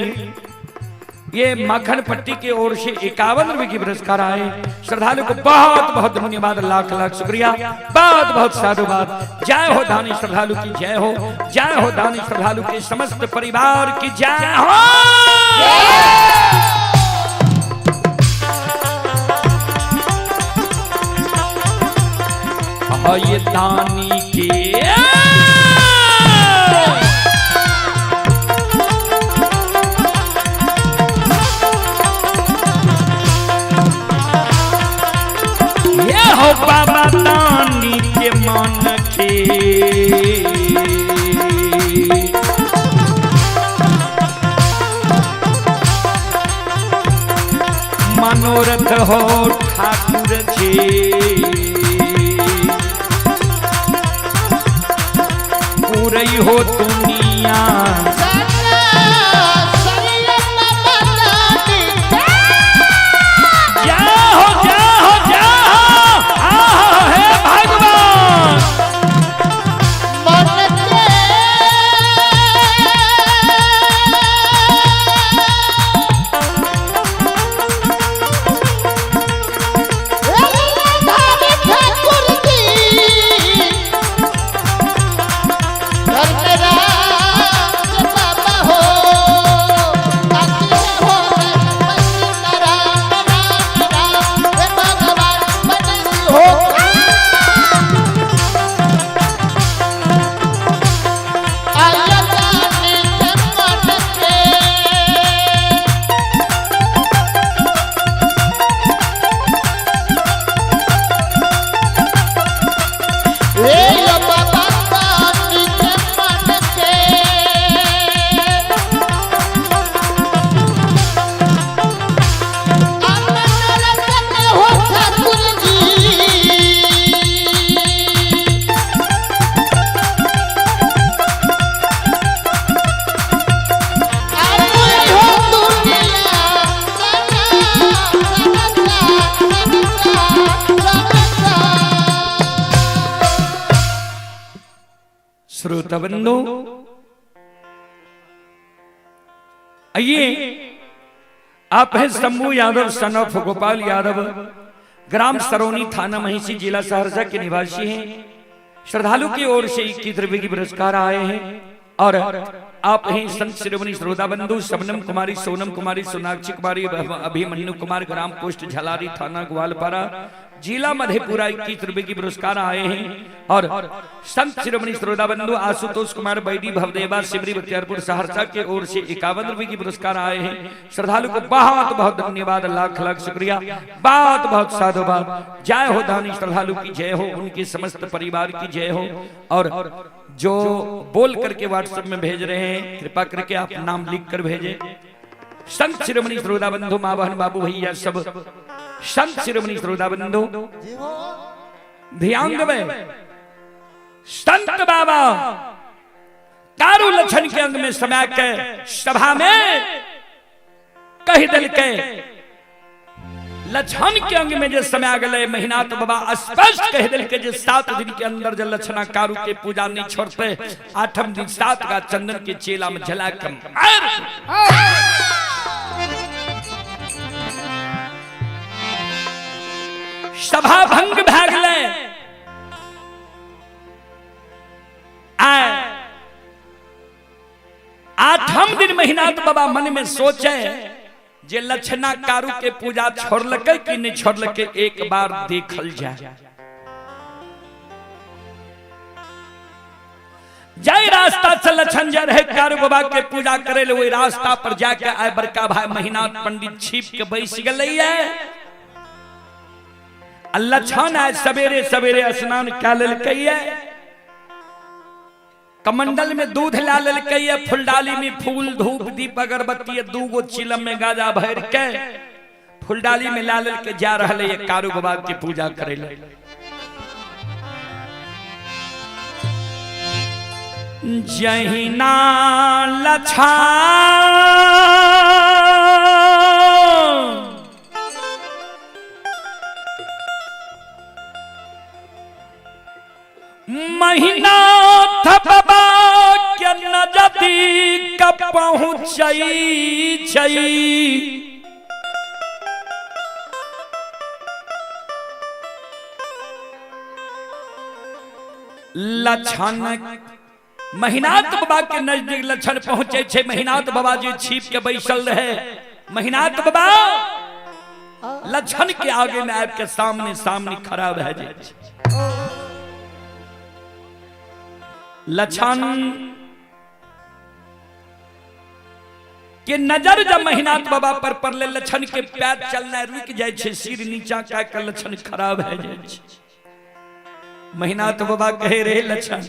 ये मक्खनपट्टी की ओर से 51 रुपए की पुरस्कार आए हैं। श्रद्धालु को बहुत बहुत धन्यवाद, लाख लाख शुक्रिया, बहुत बहुत साधुवाद। जय हो दानी श्रद्धालु की जय हो, जय हो दानी श्रद्धालु के समस्त परिवार की जय हो। ये दानी के ये हो बाबा दानी के मन के मनोरथ हो ठाकुर जी, पूरी हो दुनिया। श्रोताबंधु, आइए आप हैं Shambhu Yadav, son of Gopal Yadav, gram Sarauni, थाना महिषी, जिला सहरसा के निवासी हैं। श्रद्धालु की ओर से 21 रुपए की पुरस्कार आए हैं। और आप हैं संत श्रोमणी श्रोताबंधु शबनम कुमारी, सोनम कुमारी, सोनाक्षी कुमारी, अभिमन्यु कुमार, ग्राम पोस्ट झलारी, थाना ग्वालपारा, जिला मधेपुरा 21 रुपए की पुरस्कार आए हैं। और संत शिरोमणि श्रोताबंधु आशुतोष कुमार बैडी, भवदेवा, सिमरी बख्तियारपुर, सहरसा के ओर से 51 रुपए की पुरस्कार आए हैं। श्रद्धालु को बहुत बहुत धन्यवाद, लाख लाख शुक्रिया, बहुत बहुत साधुवाद। जय हो दानी श्रद्धालु की जय हो, उनके समस्त परिवार की जय हो। और जो बोल करके व्हाट्सएप में भेज रहे हैं, कृपा करके आप नाम लिख कर भेजें। संत शिरोमणि श्रोताबंधु, माँ बहन, बाबू भैया सब संत शिरोमणि श्रोताबंधु ध्यान देवे। संत बाबा कारू लक्षण के अंग में समय के सभा में कह दिल के लक्षण के अंग में जो समय गए महीना तो बाबा स्पष्ट कह दिल के जो 7 दिन के अंदर जो लक्षणा कारू के पूजा नहीं छोड़ते 8वें दिन 7 का चंदन के चेला में जला कर सभा भंग भागले 8वें दिन महीना तो बाबा मन में सोचे जे लक्षणा कारू के पूजा छोड़लके कि नहीं छोड़लके एक बार देखल जाए। जाए रास्ता से लक्षण जा रहे कारू बाबा के पूजा करे ले वही रास्ता पर जाके आए बड़का भाई महीना पंडित छिप के बैस गए। लक्षण आए सवेरे सवेरे स्नान कर लेलकै कमंडल में दूध ला लेलकै फुलडाली में फूल धूप दीप अगरबत्ती 2 गो चिलम में गाजा भर के फुलडाली में ला लेलकै जा रहले कारू बाबा के पूजा करे ले। जहिना लक्षण महीना बाबा के नजदीक पहुंचई लक्षण महीनाथ बाबा के नजदीक लक्षण पहुंचे छे। महीनाथ बाबा जी छिप के बैसल रहे। महीनाथ बाबा लक्षण के आगे में आपके सामने सामने खड़ा रह जाए। लक्षण के नजर जब महीनाथ बाबा पर पड़ले लक्षण के पैर चलना रुक जाए छे सिर नीचा का के लक्षण खराब है जाए छे। महीनाथ बाबा कहे रहे लक्षण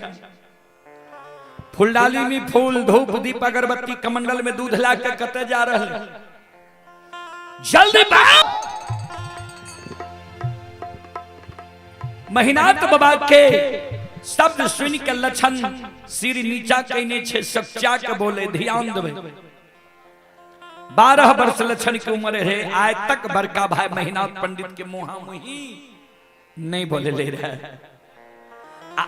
फुलडाली में फूल धूप दीप अगरबत्ती कमंडल में दूध ला के कते जा रहे जल्दी महीनाथ बाबा के शब्द सुन के लक्षण सिर नीचा कहने छे सच्चा के बोले ध्यान देवे। 12 वर्ष लक्षण की उम्र है आज तक बड़का भाई महीनाथ पंडित के मुहा मुही नहीं बोले ले रहा है।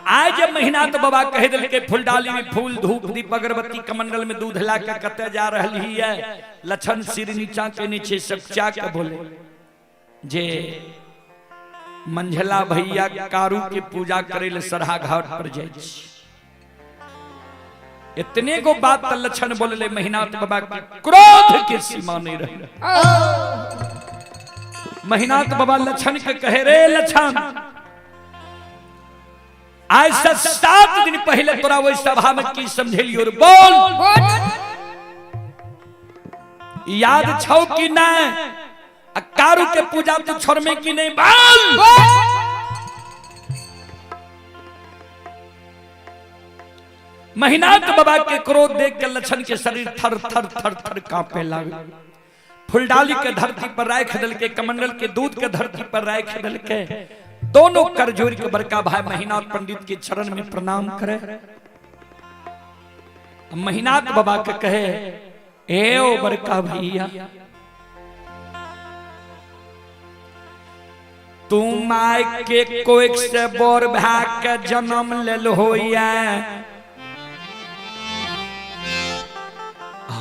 आज जब महीनाथ बाबा कह दिल के फुलडाली में फूल धूप दीप अगरबत्ती कमंडल में दूध ला के कते जा रही है लक्षण सिर नीचा कहने छे सच्चा के बोले जे मंझला भैया कारू के पूजा करे ले सरहा घाट पर जाए। इतने को बात लक्षण बोले ले महीनाथ बाबा के क्रोध के सीमा नहीं रही। महीनाथ बाबा लक्षण के कहे रे लक्षण आज से 7 दिन पहले तोरा वही सभा में की समझेली और बोल याद छौ कि नहीं कारू के पूजा तो छोड़मे की नहीं बोल। महीनाथ बाबा के क्रोध देख के लक्षण के शरीर थर थर थर थर कांपे लगे। फुलडाली के धरती पर राख दल के कमंडल के दूध के धरती पर राख दल के दोनों कर जोड़ के बड़का भाई महीनाथ पंडित के चरण में प्रणाम करे। महीनाथ बाबा के कहे ए ओ बड़का भैया तुम माय के कोई से बोर भाग के जन्म लेल होइया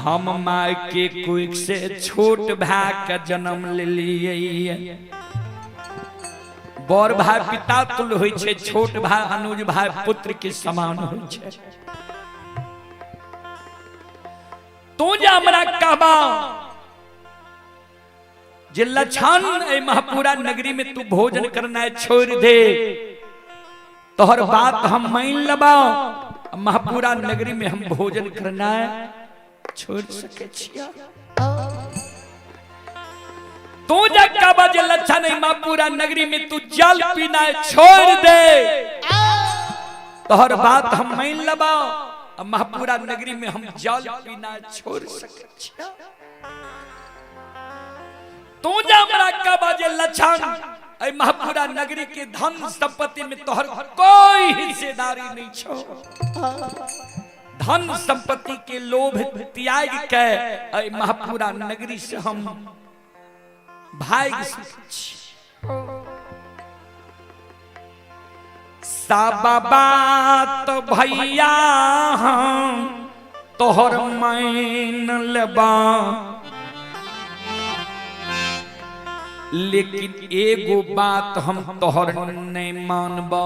हम माय के कोई से छोट भाग के जन्म ले लिए। बड़ भाई पिता तुल्य होय छे छोट भाई अनुज भाई पुत्र के समान होय छे। तू जे हमरा कहबा जे लक्षण ए महपुरा नगरी में तू भोजन करना छोड़ दे तोहर बात हम मान लबा महपुरा नगरी में हम भोजन करना छोड़ सके छिया। तू जब कहबा जे लक्षण ए महपुरा नगरी में तू जल पीना छोड़ दे तोहर बात हम मान लबा महपुरा नगरी में हम जल पीना छोड़ सके छिया। तू जमरा का बाजे लक्षण ऐ महपुरा नगरी के धन संपत्ति में तोहर कोई हिस्सेदारी नहीं छो। धन संपत्ति के लोभ त्याग के अय महापुरा नगरी से हम भाग सब बात भैया हम तोहर मान लेबा, लेकिन एगो बात हम तोहर नहीं मानबा।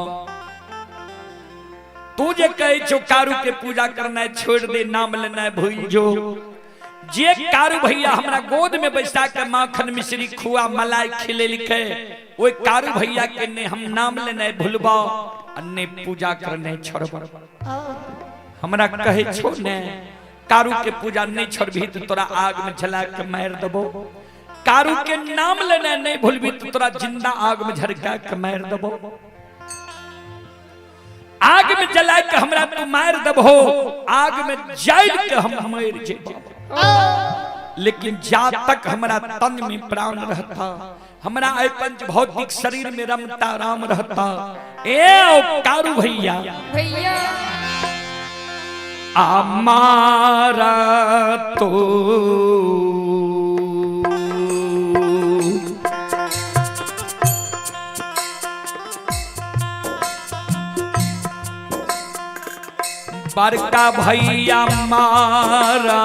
तू जे कहे छो कारू के पूजा करना है छोड़ दे, नाम लेना है भूल जो। जे कारू भैया हमरा गोद में बैठा के माखन मिश्री खुआ मलाई खिले लिखे, वो कारू भैया के ने हम नाम लेना है भूलबा, अन्ने पूजा करने छोड़बा। हमरा कहे छो ने कारू के पूजा नहीं छोड़बी तो तोरा आग में जला के मार देबो, कारू के नाम लेना नहीं भूलबी तो तोरा जिंदा आग में झरका के मार देबो। आग में जला के हमरा तू मार देबो, आग में जल के हम मर जेबो। लेकिन जा तक हमरा तन में प्राण रहता, हमरा आई पंच भौतिक शरीर में रमता राम रहता। ए कारू भैया भैया हमारा तो बड़का भैया मारा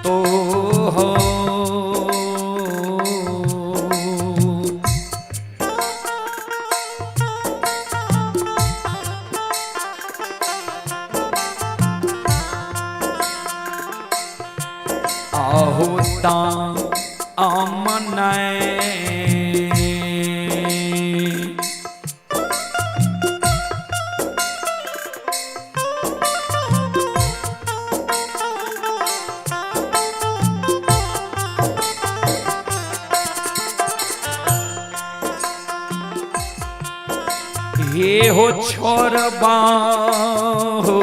तो हो आहोता आमनाए ये हो छोरबा हो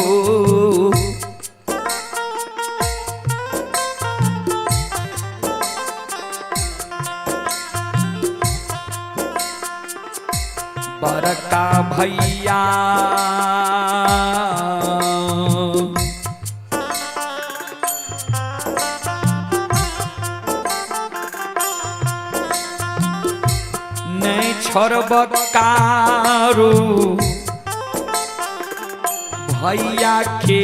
बड़का भैया नहीं छोड़ब कारू भैया के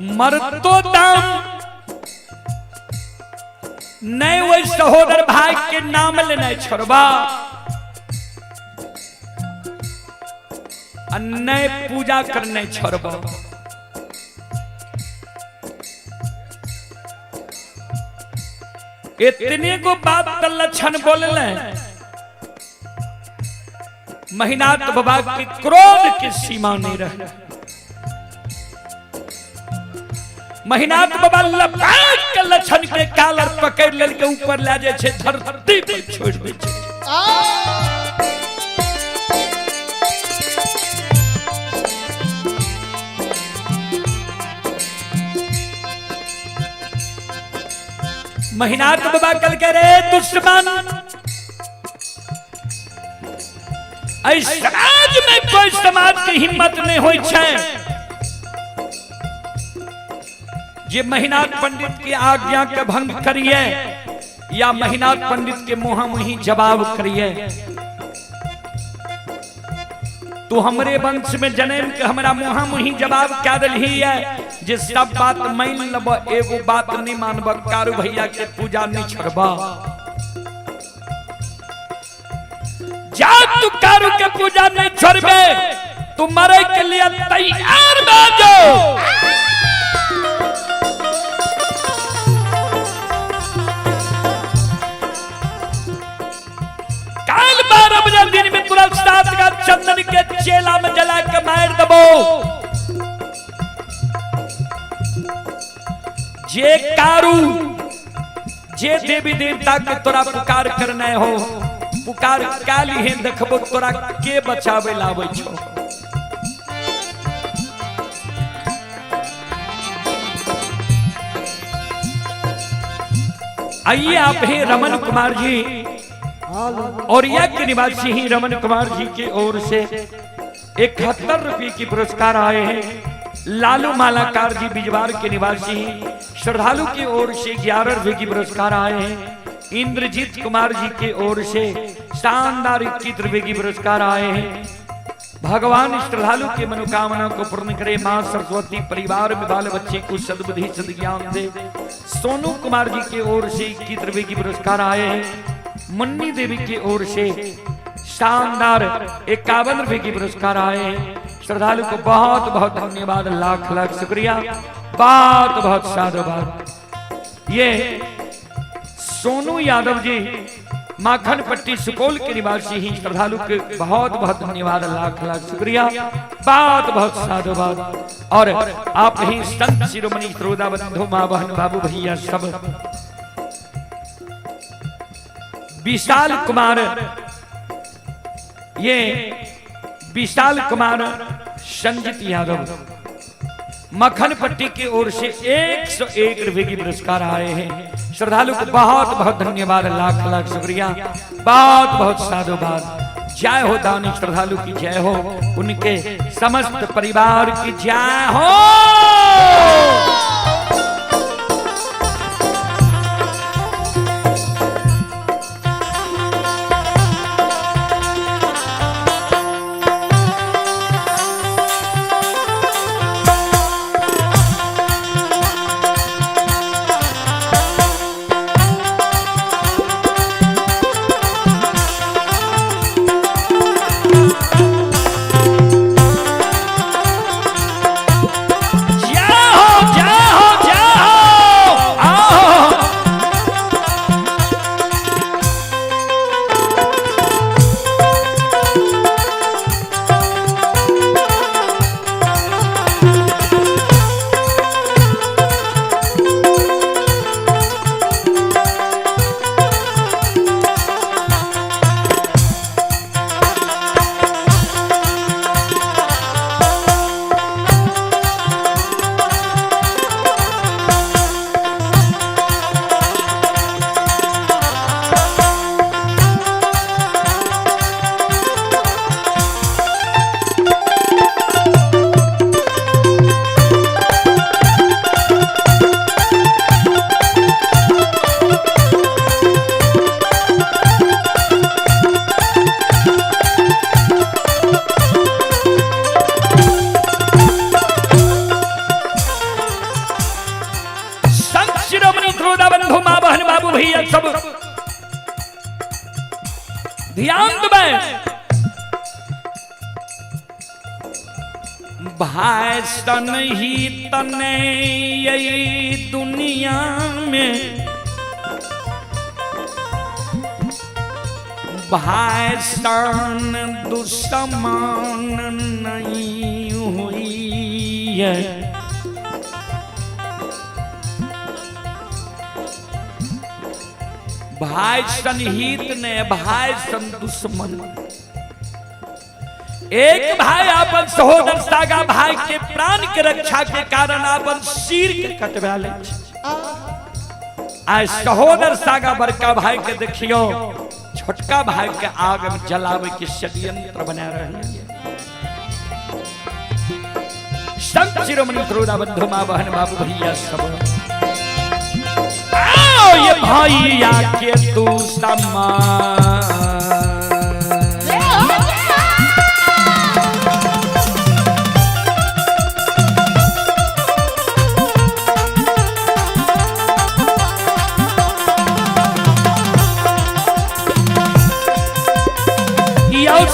मरतो दाम नहीं वही सहोदर भाई के नाम लेना छोड़बा नहीं पूजा करने छोड़बा। इतने को बात का लक्षण बोलले महीनाथ बाबा के क्रोध की सीमा नहीं रहे। महीनाथ बाबा लपेट के लक्षण के कालर पकड़ लेल के ऊपर ले जाए छे, धरती पर छोड़ दे छे। महीनाथ बाबा कल कह रहे दुश्मन समाज में कोई समाज की हिम्मत नहीं होई छे जे महीनाथ पंडित की आज्ञा के भंग करिए या महीनाथ पंडित के मुहा मुही जवाब करिए। तू हमरे वंश में जन्म के हमरा मुहा मुही जवाब क्या दलही है जे सब बात मान लब एगो बात नहीं मानब, कारू भैया के पूजा नहीं छोड़बा। जा तू कारू के पूजा नहीं छोड़बे, तू मरे के लिए तैयार बाजो। काल 12 बजे दिन में तुरंत 7 का चंदन के चेला में जला के मार दबो। जे कारू जे देवी देवता के तोरा पुकार करना हो, पुकार काली है देखबो तोरा के बचावे लावे छो। आइए आप हैं रमन कुमार जी और यह के निवासी ही रमन कुमार जी की ओर से 71 रुपये की पुरस्कार आए हैं। लालू मालाकार जी बिजवार के निवासी हैं, श्रद्धालु की ओर से 11 रुपये की पुरस्कार आए हैं। इंद्रजीत कुमार जी की ओर से शानदार 21 रुपये की पुरस्कार आए हैं। भगवान श्रद्धालु की मनोकामना को पूर्ण करे, मां सरस्वती परिवार में बाल बच्चे को सद्बुद्धि सद्ज्ञान दे। सोनू कुमार जी की ओर से 21 रुपये की पुरस्कार आए हैं। मुन्नी देवी की ओर से शानदार 51 रुपये की पुरस्कार आए हैं। श्रद्धालु को बहुत बहुत धन्यवाद, लाख लाख शुक्रिया, बहुत बहुत साधुवाद। ये सोनू यादव जी माखन पट्टी सुपौल के निवासी ही, श्रद्धालु के बहुत बहुत धन्यवाद, लाख लाख शुक्रिया, बहुत बहुत साधुवाद। और आप ही संत शिरोमणि श्रोता बंधु मां बहन बाबू भैया सब। विशाल कुमार, ये विशाल कुमार संजीत यादव मक्खन पट्टी की ओर से 101 रुपये की पुरस्कार आए हैं। श्रद्धालु को बहुत बहुत धन्यवाद, लाख लाख शुक्रिया, बहुत बहुत साधुवाद। जय हो दानी श्रद्धालु की जय हो, उनके समस्त परिवार की जय हो। जय हो सुनबे भाई सन ही तने यही दुनिया में भाई सन दुश्मन नहीं हुई है। भाई सन हित ने भाई सन दुश्मन। एक भाई अपन सहोदर सागा भाई के प्राण के रक्षा के कारण अपन सिर के कटवा ले। आज सहोदर सागा बड़का भाई के देखियो छोटका भाई के आग में जलावे के षड्यंत्र बना रहे हैं। संत शिरोमणि त्रोदा बंधु मां बहन बाबू भैया सब आओ ये भैया के तू सम्मान।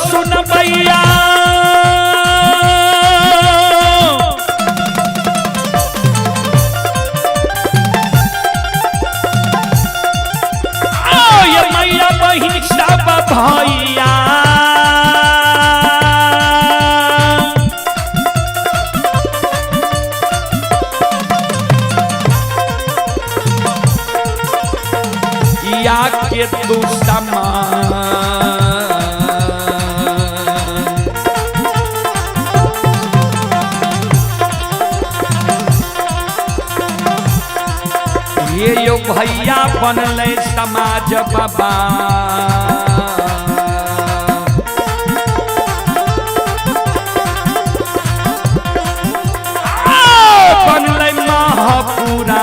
सुन भैया ये मैया बहिन सब भैया या के तू समान। ये यो भैया बनले समाज बाबा बनले महापुरा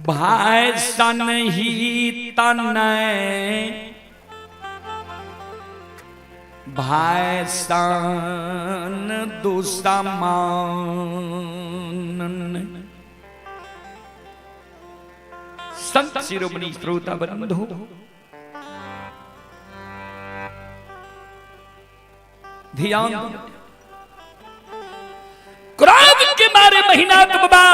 भाई सन ही तने भाई सन दुश्मन। संत शिरोमणि श्रोता बंधु ध्यान क्रोध के मारे महीना बाबा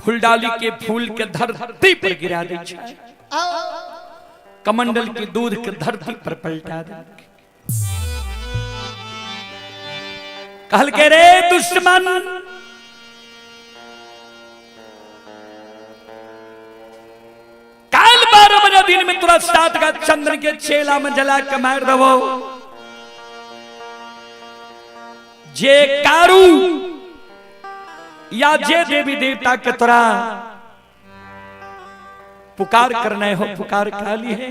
फूलडाली के फूल के धरती पर गिरा दे, कमंडल के दूध के धरती पर पलटा दे। कहल के रे दुश्मन काल 12 बजे दिन में तुरंत 7 का चंद्र के चेला में जला के मार दबो। जे कारू या जे देवी देवता के तोरा पुकार करना हो पुकार काली है।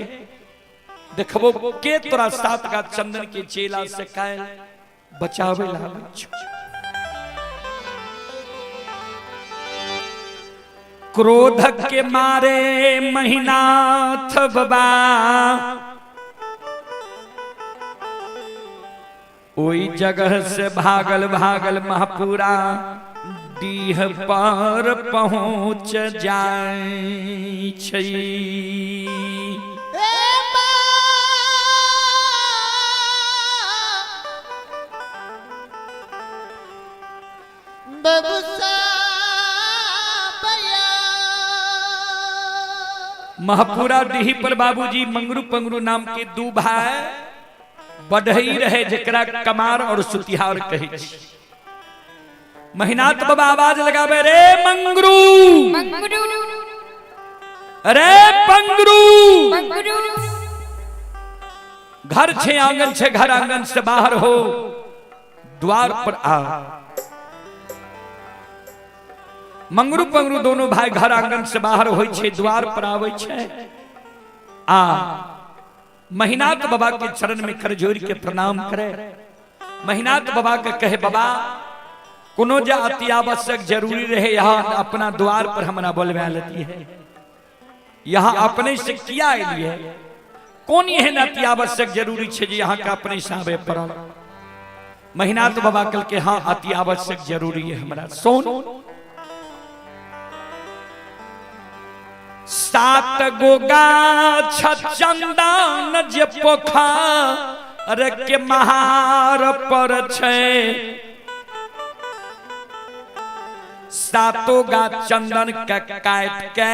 देखबो के तोरा 7 का चंदन के चेला से काहे बचावे ला। क्रोध के मारे महीनाथ बाबा ओई जगह से भागल भागल महापुरा डीह पर पहुँच जाए छी। महापुरा डीही पर बाबूजी मंगरू पंगरू नाम के दू भाई बढ़ई रहे जकरा कमार और सुतिहार कहे। महिनात बाबा आवाज लगावे रे मंगरू अरे पंगरू घर छे आंगन छे घर आंगन से बाहर हो द्वार पर आ। मंगरू पंगरू दोनों भाई घर आंगन से बाहर होय छे द्वार पर आवे छे। आ महिनात बाबा के चरण में कर जोड़ के प्रणाम करे। महिनात बाबा के कहे बाबा कोनो जा अति आवश्यक जरूरी रहे यहाँ अपना द्वार पर हमरा बोलवा लेती है। यहाँ अपने से किया लिए कौन यह अति आवश्यक जरूरी छे जे यहाँ का अपने साबे पर। महिनात बाबा कल के हाँ अति आवश्यक जरूरी है हमरा सोन। 7 गो गाछ चंदन जे पोखर के महार पर छे। 7 गा चंदन के काट के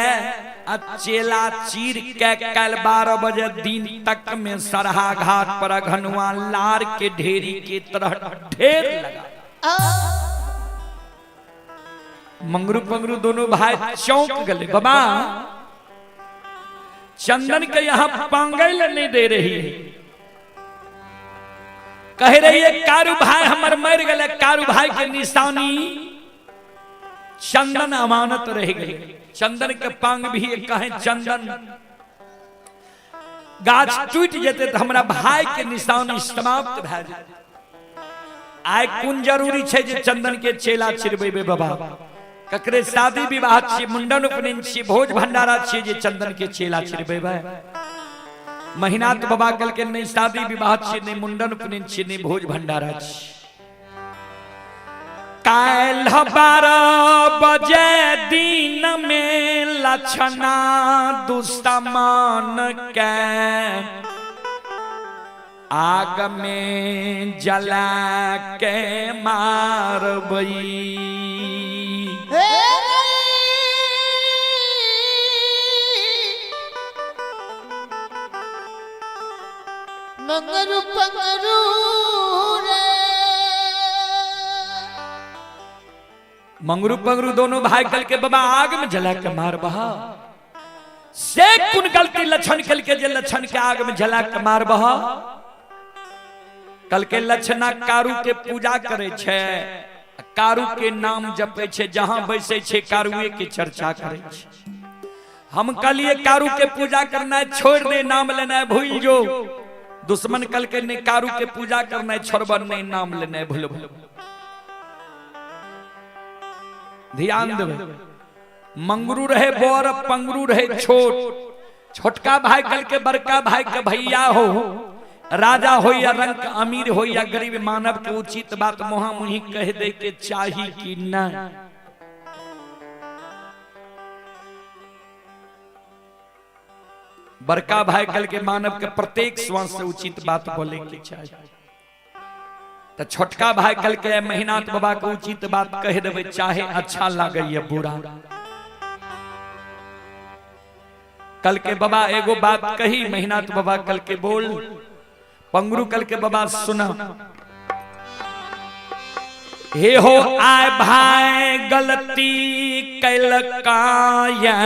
चेला चीर के कल 12 बजे दिन तक में सरहा घाट पर अघनुआ लार के ढेरी के तरह ढेर लगा। मंगरू पंगरू दोनों भाई चौंक गए। बाबा चंदन के यहाँ पांगल नहीं दे रही है। कह रही है कारू भाई हमर मर गए। कारू भाई के निशानी चंदन अमानत रह गई। चंदन के पांग भी कहे चंदन गाछ टूट जेते तो हमरा भाई के निशानी समाप्त भ जाए। आय कुन जरूरी छे जे चंदन के चेला छिड़बेबे बाबा। ककरे शादी विवाह छी मुंडन उपनयन छी भोज भंडारा छी जे चंदन के चेला छिड़बेबे। महिनात बाबा कल के नहीं शादी विवाह छी नहीं मुंडन उपनयन छी नहीं भोज भंडारा छी। काल 12 बजे दिन में लक्षणा दुश्मन के आग में जला के मारबई। मंगरू पंगरू मंगरू पंगरू दोनों भाई कल के बाबा आग में जला के मार बहा। से कुन गलती लक्षण कल के जे लक्षण के आग में जला के मार बहा। कल के लक्षणा कारू के पूजा करे छे कारू के नाम जपे छे जहां बैसे छे कारुए के चर्चा करे छे। हम कलिए कारू के पूजा करना छोड़ दे नाम लेना भूल जो। दुश्मन कल के ने कारू के पूजा करना छोड़बन नहीं नाम लेना भूल। ध्यान देवे मंगरू रहे बड़ पंगरू रहे छोट। छोटका भाई कल के बड़का भाई के भैया हो। राजा हो या रंग अमीर हो या गरीब मानव के उचित बात मुहा मुही कह दे के चाही कि न। बड़का भाई कल के मानव के प्रत्येक श्वास से उचित बात बोले के चाहिए। तो छोटका भाई कल के महिनात बाबा को उचित बात कह देवे चाहे अच्छा लगे या बुरा। कल के बाबा एगो बात कही महिनात बाबा कल के बोल पंगरू कल के बाबा सुना। हे हो आय भाई गलती कैल काया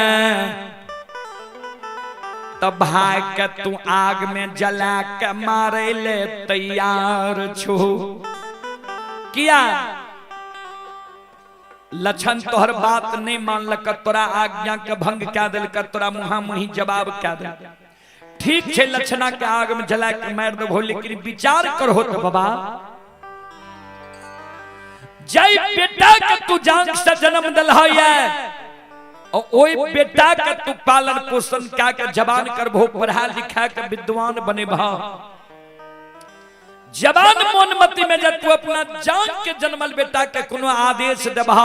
तब भाई के तू आग में जला के मारे ले तैयार छो। किया लक्षण तोहर बात नहीं मान लक तोरा आज्ञा के भंग क्या दिल कर तोरा मुहा मुही जवाब क्या दे। ठीक छे लक्षणा के आग में जला के मार दो लेकिन विचार करो तो बाबा जय बेटा के तू जान से जन्म दलहा और ओई बेटा के तू पालन पोषण क्या के जवान कर भो पढ़ा लिखा के विद्वान बने भा। जवान मोनमती में जब तू अपना जान के जन्मल बेटा के कोनो आदेश देबा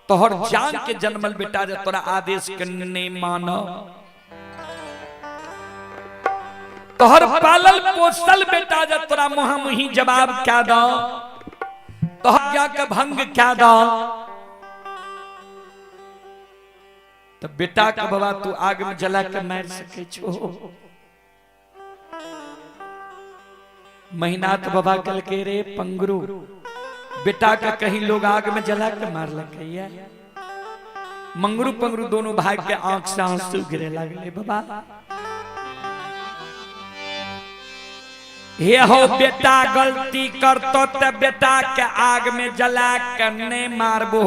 तोहर जान के जन्मल बेटा जे तोरा आदेश के नहीं मानो, तोहर पालल पोसल बेटा जे तोरा मुहा मुही जवाब क्या दो, तोहर क्या के भंग क्या दो, तो बेटा का बाबा तू आग में जला के मार सके छो। महीनाथ बाबा कल के रे पंगरू बेटा का कहीं लोग आग में जला के मार लगे। मंगरू पंगरू दोनों भाई के आंख से आंसू गिरे लगले। बाबा हे हो बेटा गलती करतो ते बेटा के आग में जला के ने मारबो।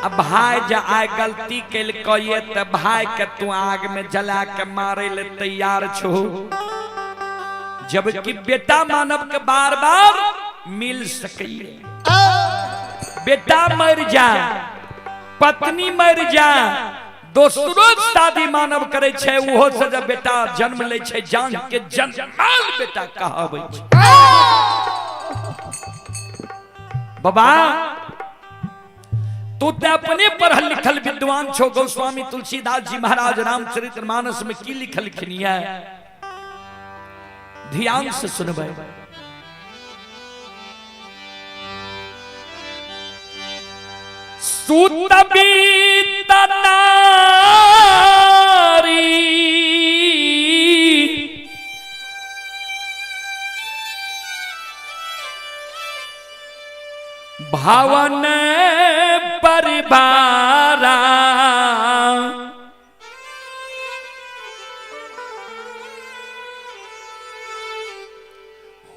अब भाई जा आय गलती कैल कहिए ते भाई के तू आग में जला के मारे ले तैयार छो, जबकि बेटा मानव के बार बार मिल सके। बेटा मर जा, पत्नी मर जा, दोसरो शादी मानव करे छे, उहो से जब बेटा जन्म ले छे जान के जन्माल बेटा कहावे छे। बाबा तू ते अपने पढ़ल लिखल विद्वान छो। गोस्वामी तुलसीदास जी महाराज रामचरितमानस में की लिखल खिनिया ध्यान से सुनबे। सूत बीत नारी भावन परिवारा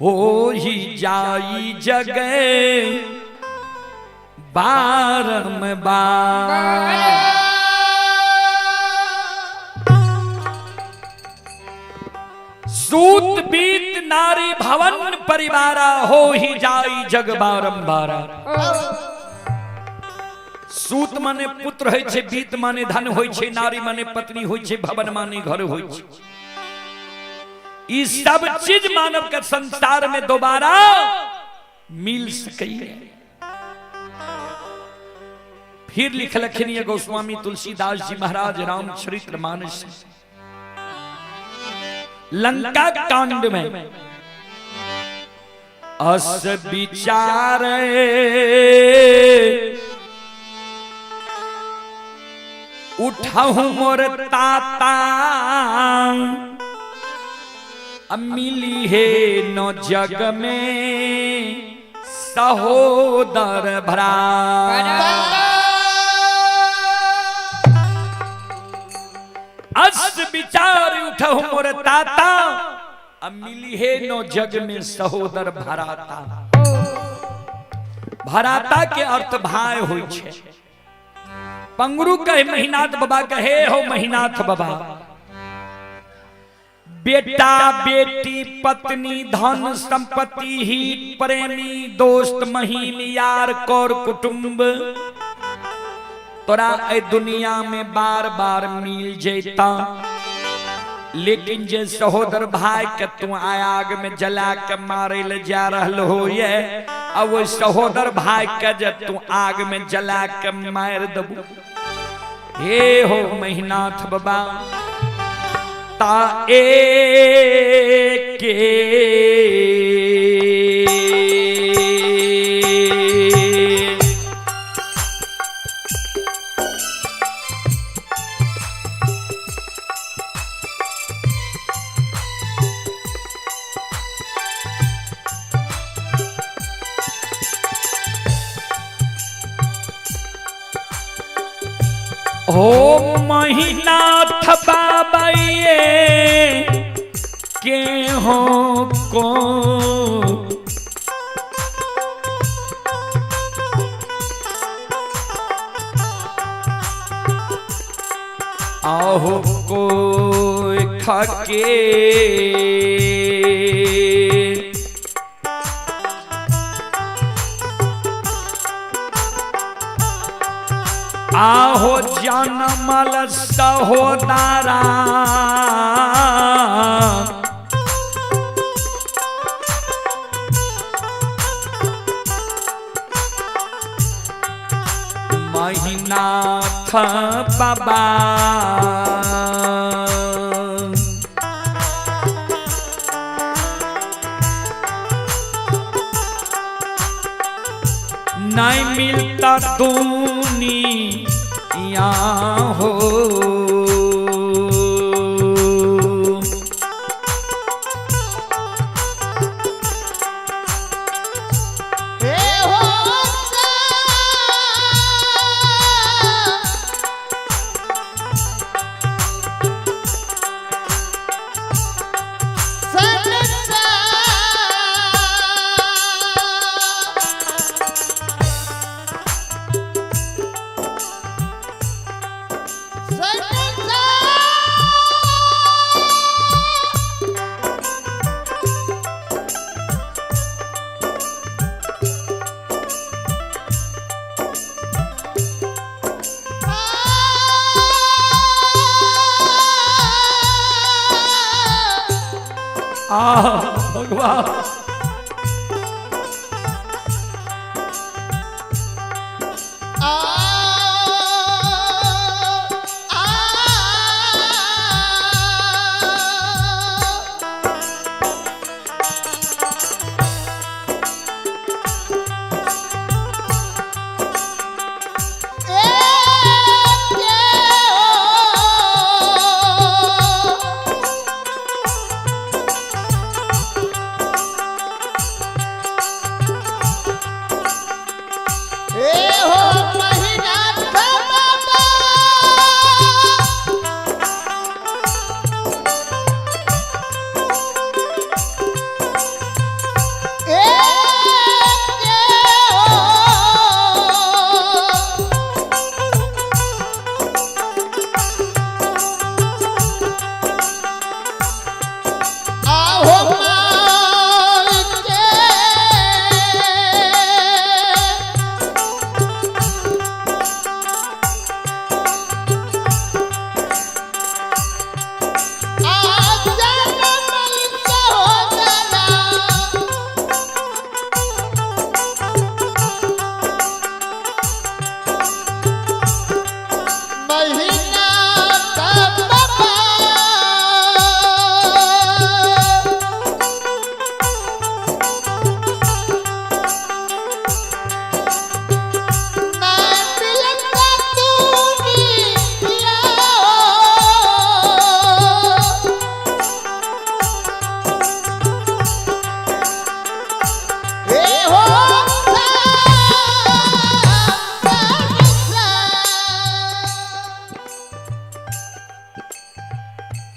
हो ही जाई जगे बारंबार। सूत बीत नारी भवन परिवारा हो ही जाई जग बारंबारा। सूत माने पुत्र होय छे, बीत माने धन होय छे, नारी माने पत्नी होय छे, भवन माने घर होय छे। ई सब चीज मानव के संसार में दोबारा मिल सकैए। फिर लिखलखिन ये गोस्वामी तुलसीदास जी महाराज रामचरितमानस लंका कांड में अस विचारे उठाऊ मोर ताता मिली है नो जग में सहोदर भरा। अस विचार उठहु मोर ताता मिली है नो जग में सहोदर भराता। भराता के अर्थ भाई होय छे। पंगरू कहे महीनाथ बाबा कहे हो महीनाथ बाबा बेटा बेटी पत्नी धन संपत्ति ही प्रेमी दोस्त महीम यार कौर कुटुंब तोरा ए दुनिया में बार बार मिल जेता, लेकिन जे सहोदर भाई के तू आग में जला के मारे ले जा रहल हो ये, अब वो सहोदर भाई के जे तू आग में जला के मार दबू। हे हो महीनाथ बाबा ता के हो महीनाथ बाबा ये के हो को आहो को खाके आहो जनमल सहोदरा नाही नाथ बाबा नहीं मिलता दुनिया हो हे हो भगवान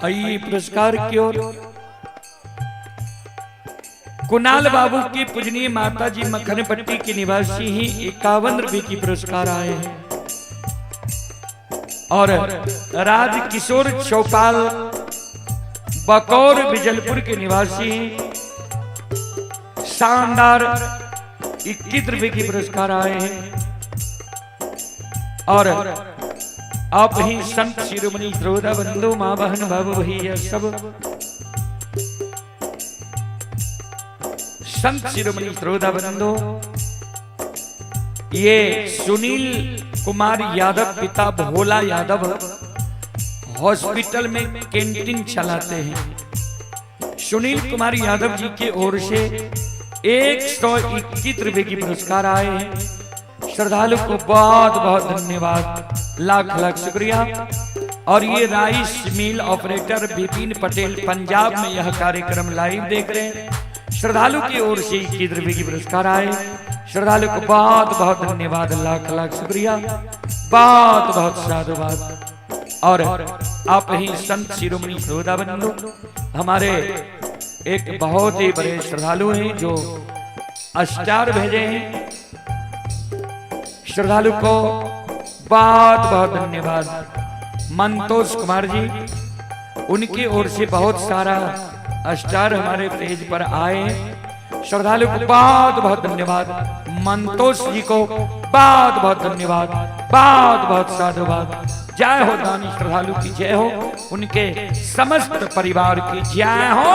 आइए पुरस्कार की ओर। कुणाल बाबू की पूजनीय माता जी मखनपट्टी के निवासी ही 51 रुपए की पुरस्कार आए हैं और राज किशोर चौपाल बकौर बिजलपुर के निवासी शानदार 21 रुपए की पुरस्कार आए हैं और आप ही संत शिरोमणि श्रोता बंधु मां बहन बाबू भैया सब संत शिरोमणि श्रोता बंधु ये सुनील कुमार यादव पिता भोला यादव हॉस्पिटल में कैंटीन चलाते हैं। सुनील कुमार यादव जी की ओर से 121 रुपए की पुरस्कार आए हैं। श्रद्धालु को बहुत बहुत धन्यवाद, लाख लाख शुक्रिया। और ये rice mill operator Vipin Patel Punjab में यह कार्यक्रम लाइव देख रहे हैं। श्रद्धालु की ओर से 21 रुपए की पुरस्कार आए। श्रद्धालु को बहुत बहुत धन्यवाद, लाख लाख शुक्रिया, बहुत बहुत साधुवाद। और आप ही संत शिरोमणि श्रोता बंधु हमारे एक बहुत ही बड़े श्रद्धालु हैं जो स्टार भेजे हैं। श्रद्धालु को बहुत बहुत धन्यवाद। मंतोष कुमार जी, उनकी ओर से बहुत सारा स्टार हमारे पेज पर आए हैं। श्रद्धालु को बहुत बहुत धन्यवाद। मंतोष जी को बहुत बहुत धन्यवाद, बहुत बहुत साधुवाद। जय हो दानी श्रद्धालु की जय हो, उनके समस्त परिवार की जय हो।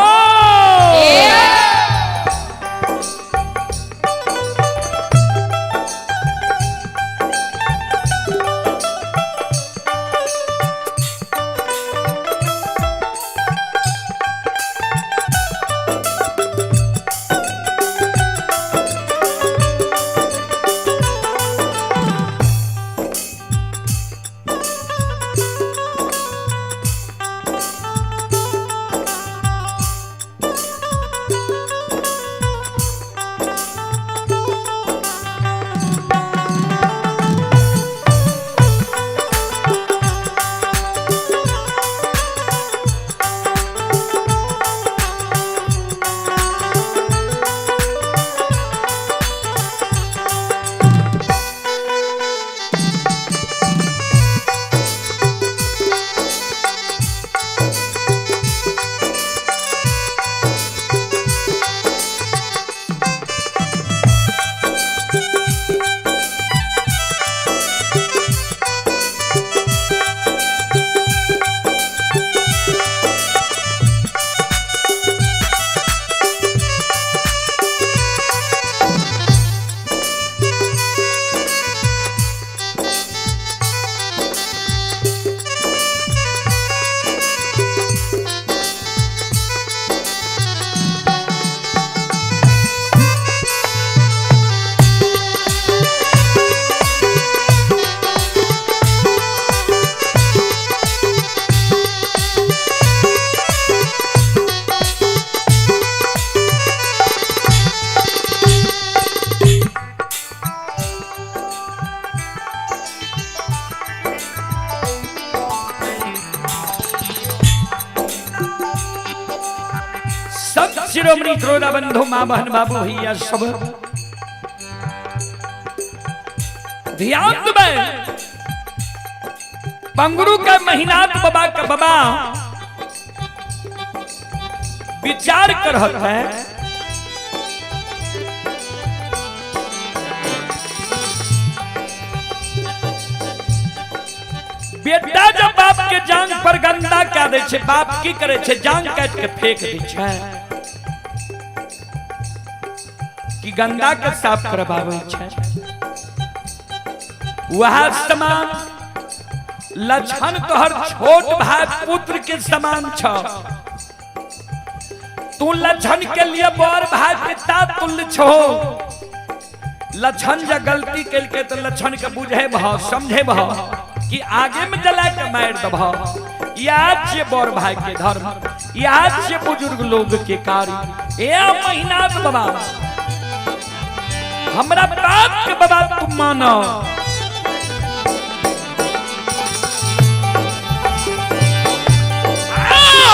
शिरोमणि श्रोता बंधु माँ बहन बाबू भैया सब ध्यान दें। पंगरू का महीनाथ बाबा का बाबा विचार कर रहा है। बेटा जब बाप के जांग पर गंदा क्या दे छे, बाप की करे छे जांग काट के फेंक दे छे कि गंदा के साफ करवावे छे। वह समान लक्षण तोहर छोट भाई पुत्र के समान छ। तू लक्षण के लिए बड़ भाई पिता तुल्य छो। लक्षण जब गलती के तो लक्षण के बुझे भाव समझे भाव कि आगे में जला के मार दबा। याद से बड़ भाई के धर्म, याद से बुजुर्ग लोग के कार्य। ए महीनाथ बाबा हमरा बाप के बाबा तुम मानो।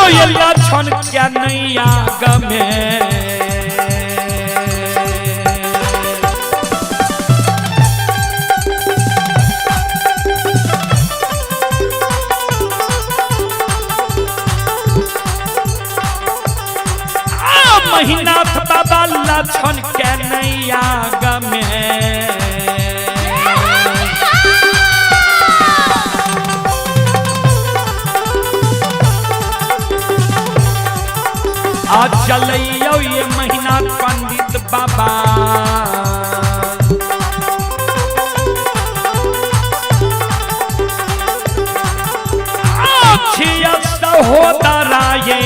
ये लक्षण क्या नहीं आगमे महीनाथ बाबा लक्षण के नैया गमे। आज चलियो ये महीनाथ पंडित बाबा छिया सहोदरा ये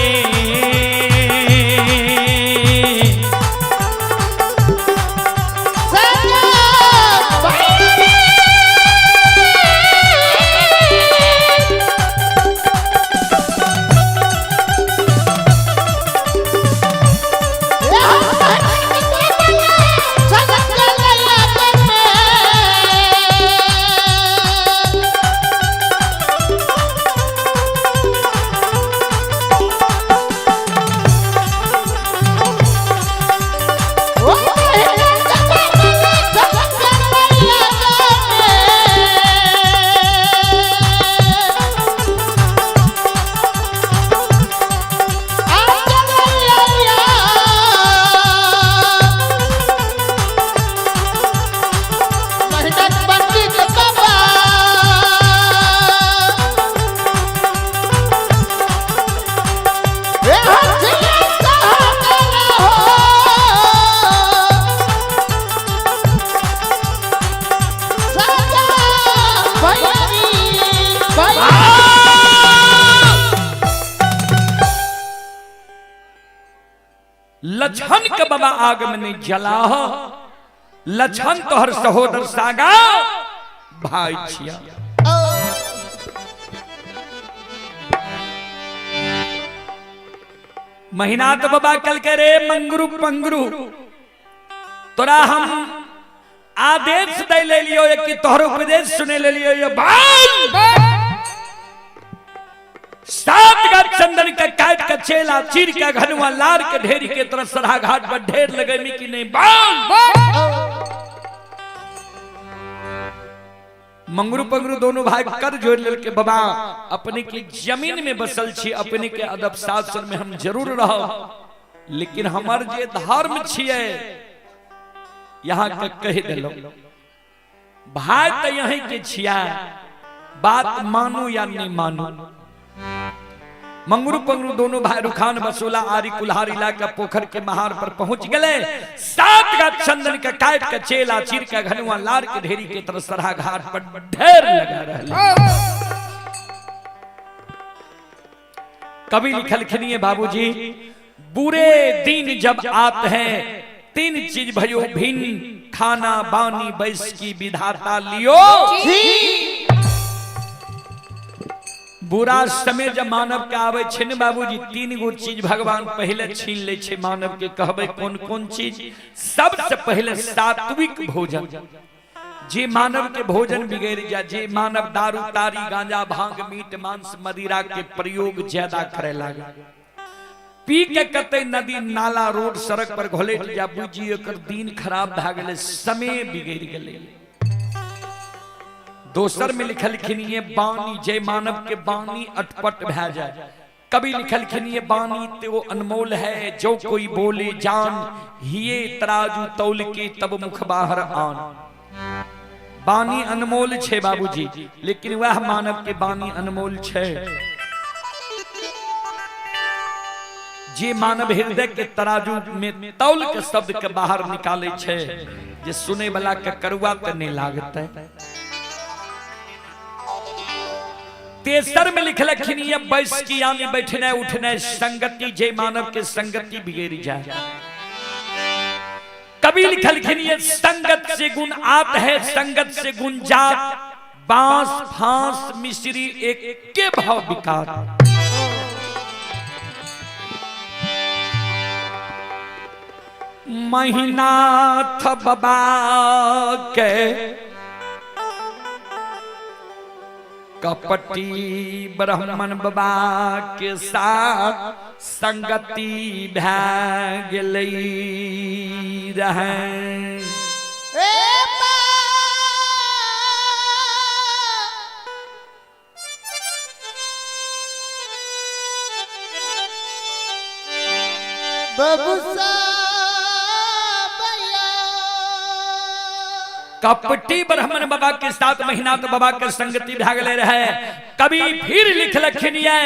लक्षण के बाबा आग में नहीं जला। लक्षण तोहर सहोदर सागा भाई छिया। महीनाथ बाबा कल के रे मंगरू पंगरू तोरा हम आदेश दे ले लियो कि तोहर उपदेश सुने ले लियो। ये भाई 7 गांठ चंदन का काट का चेला चीर का घनुआ लार के ढेरी के तरफ सरहा घाट पर ढेर लगे कि नहीं बाल। मंगरू पंगरू दोनों भाई कर जोड़ ले के बाबा अपने की जमीन में बसल छी, अपने के अदब शासन में हम जरूर रहो, लेकिन हमार जे धर्म छिए यहाँ के कह दिलो। भाई तो यहीं के छिया, बात मानू या नहीं मानू। मंगरू पंगरू दोनों भाई रुखान बसोला आरी कुल्हार इलाका पोखर के महार पर पहुंच गए। 7 गांठ चंदन का काट का चेला चीर का घनुआ लार के ढेरी के तरफ सरहा घाट पर ढेर लगा रहे। कभी लिखल खनिए बाबूजी, बुरे दिन जब आते हैं 3 चीज भयो भिन्न, खाना बानी बैस की विधाता लियो। बुरा समय जब मानव के आवे छे न बाबूजी 3 गो चीज भगवान पहले छीन ले छे मानव के। कहबे कौन कौन चीज? सबसे पहले सात्विक भोजन। जे मानव के भोजन बिगड़ जा, जे मानव दारू तारी गांजा भांग मीट मांस मदिरा के प्रयोग ज्यादा करे लगे, पी के कते नदी नाला रोड सड़क पर घोले जा बुझी एकर दिन खराब भ गेले, समय बिगड़ गेले। दोसर में लिखलखिन ये बानी जय मानव के बानी अटपट भै जाए। कभी लिखलखिन ये बानी ते वो अनमोल है, जो कोई बोले जान हिये तराजू तौल के तब मुख बाहर आन। बानी अनमोल छे बाबूजी, लेकिन वह मानव के बानी अनमोल छे जे मानव हृदय के तराजू में तौल के शब्द के बाहर निकाले छे, जे सुने वाला के करुआ त नहीं लागते। तेसर में लिखलखिन ये बैस की यानी बैठने उठने संगति जे मानव के संगति बिगड़ जाए। कभी लिखलखिन ये संगत से गुण आत है, संगत से गुण जात, बांस फांस मिश्री एक के भाव विकार। महीनाथ बाबा के कपटी ब्राह्मण बाबा के साथ संगति भै गेलई रहे। कपटी ब्राह्मण बाबा के साथ महीनाथ बाबा के संगति भागले रहे। कभी फिर लिखलखिन ये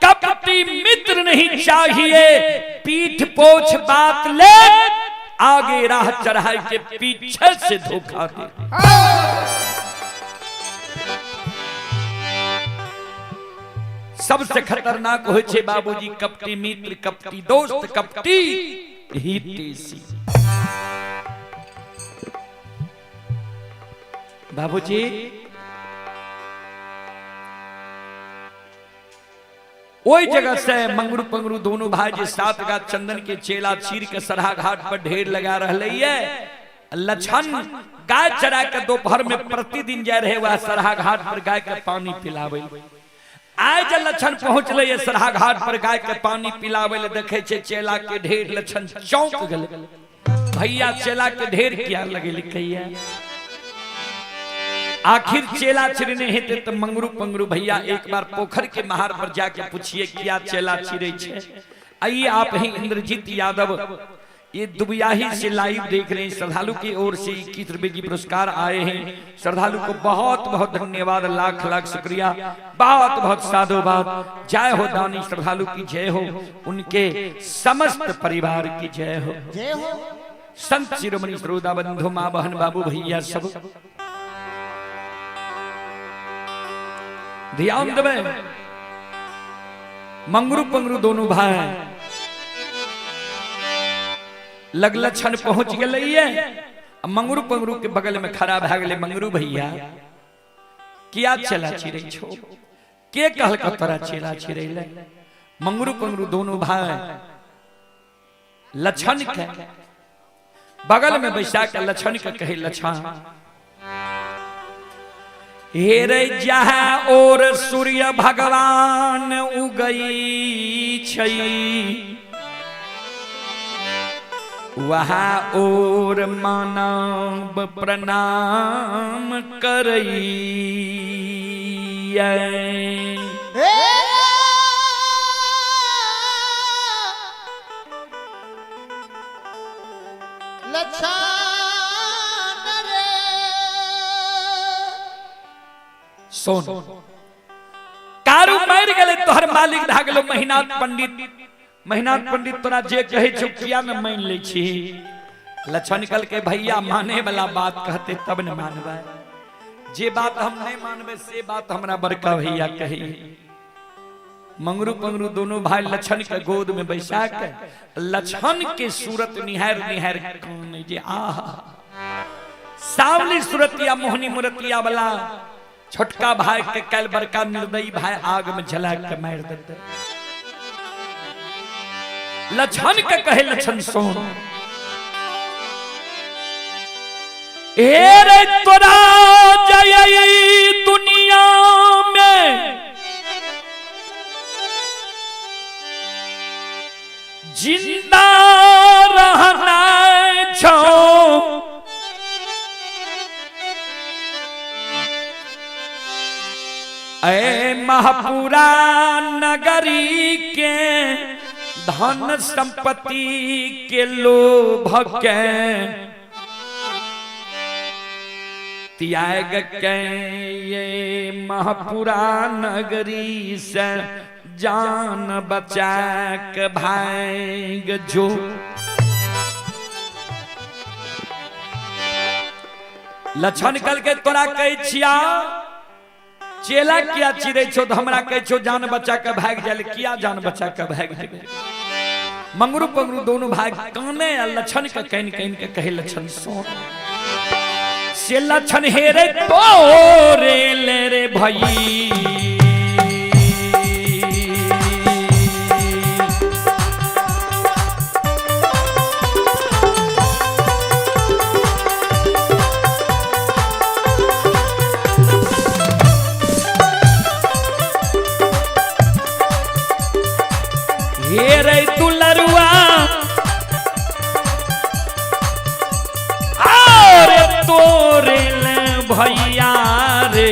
कपटी मित्र नहीं चाहिए, पीठ पोछ बात ले, आगे राह चढ़ाई के पीछे से धोखा दे। सबसे खतरनाक हो छे बाबूजी कपटी मित्र, कपटी दोस्त, कपटी हितैषी। बाबूजी ओई जगह से मंगरू पंगरू दोनों भाई जे 7 गाछ चंदन के चेला चीर के सरहा घाट पर ढेर लगा रहले ये। लछन गाय चरा के दोपहर में प्रतिदिन जा रहे वह सरहा घाट पर गाय के पानी पिलावे। आज लछन पहुंचले ये सरहा घाट पर गाय के पानी पिलावे ले, देखे छे चेला के ढेर। लछन चौंक गेले, भैया चेला के ढेर क्या लगे लिखैया। आखिर चेला चिरने हेते तो मंगरू पंगरू भैया एक बार पोखर के महार पर जाके पूछिए क्या चेला चिरे छे। आइए आप हैं इंद्रजीत यादव, ये दुबियाही से लाइव देख रहे हैं। श्रद्धालु की ओर से 21 रुपए की पुरस्कार आए हैं। श्रद्धालु को बहुत बहुत धन्यवाद, लाख लाख शुक्रिया, बहुत बहुत साधुवाद। जय हो दानी श्रद्धालु की जय हो, उनके समस्त परिवार की जय हो, जय हो। संत शिरोमणि श्रोता बंधु मां बहन बाबू भैया सब ध्यान देवे। मंगरू पंगरू दोनों भाई लगलछन पहुंच गए। मंगरू पंगरू के बगल में खड़ा भ गए। मंगरू भैया क्या चला चिरे छो, के कहल का तोरा चेला चिरेले। मंगरू पंगरू दोनों भाई लछन के बगल में बैसा के लछन के कहे, लछन हेरे जहाँ और सूर्य भगवान उगई छई, वहाँ और मानव प्रणाम करई। सोन कारू मार गले तोहर मालिक धा गेलो महीनाथ पंडित। महीनाथ पंडित तोरा जे कहे छो किया न मान ले छी। लछन कल के भैया माने वाला बात कहते तब न मानबे, जे बात हम नहीं मानबे से बात हमरा बड़का भैया कही। मंगरू पंगरू दोनों भाई लछन के गोद में बैसा के लछन के सूरत निहार निहार कौन जे आहा सावली सूरतिया मोहनी मूर्तिया वाला छोटका भाई के कल बड़का निर्दयी भाई आग में जला के मार देते। लछन के कहे, लछन सोन ए रे तोरा जय दुनिया में ऐ महापुरा नगरी के धन संपत्ति के लोभ के त्याग के ये महापुरा नगरी से जान बचा के भाग जो लक्षण कल के तोरा कह छिया चेला किया चिरे छो तो हमरा कह छो जान बचा के भाग जाले किया जान बचा के भाग जाले मंगरू पंगरू दोनों भाग काने लक्षण का कहन कहन के कहे लक्षण सो से लक्षण हेरे तोरे ले रे भाई रे दुलरुआ अरे तोरे भैया रे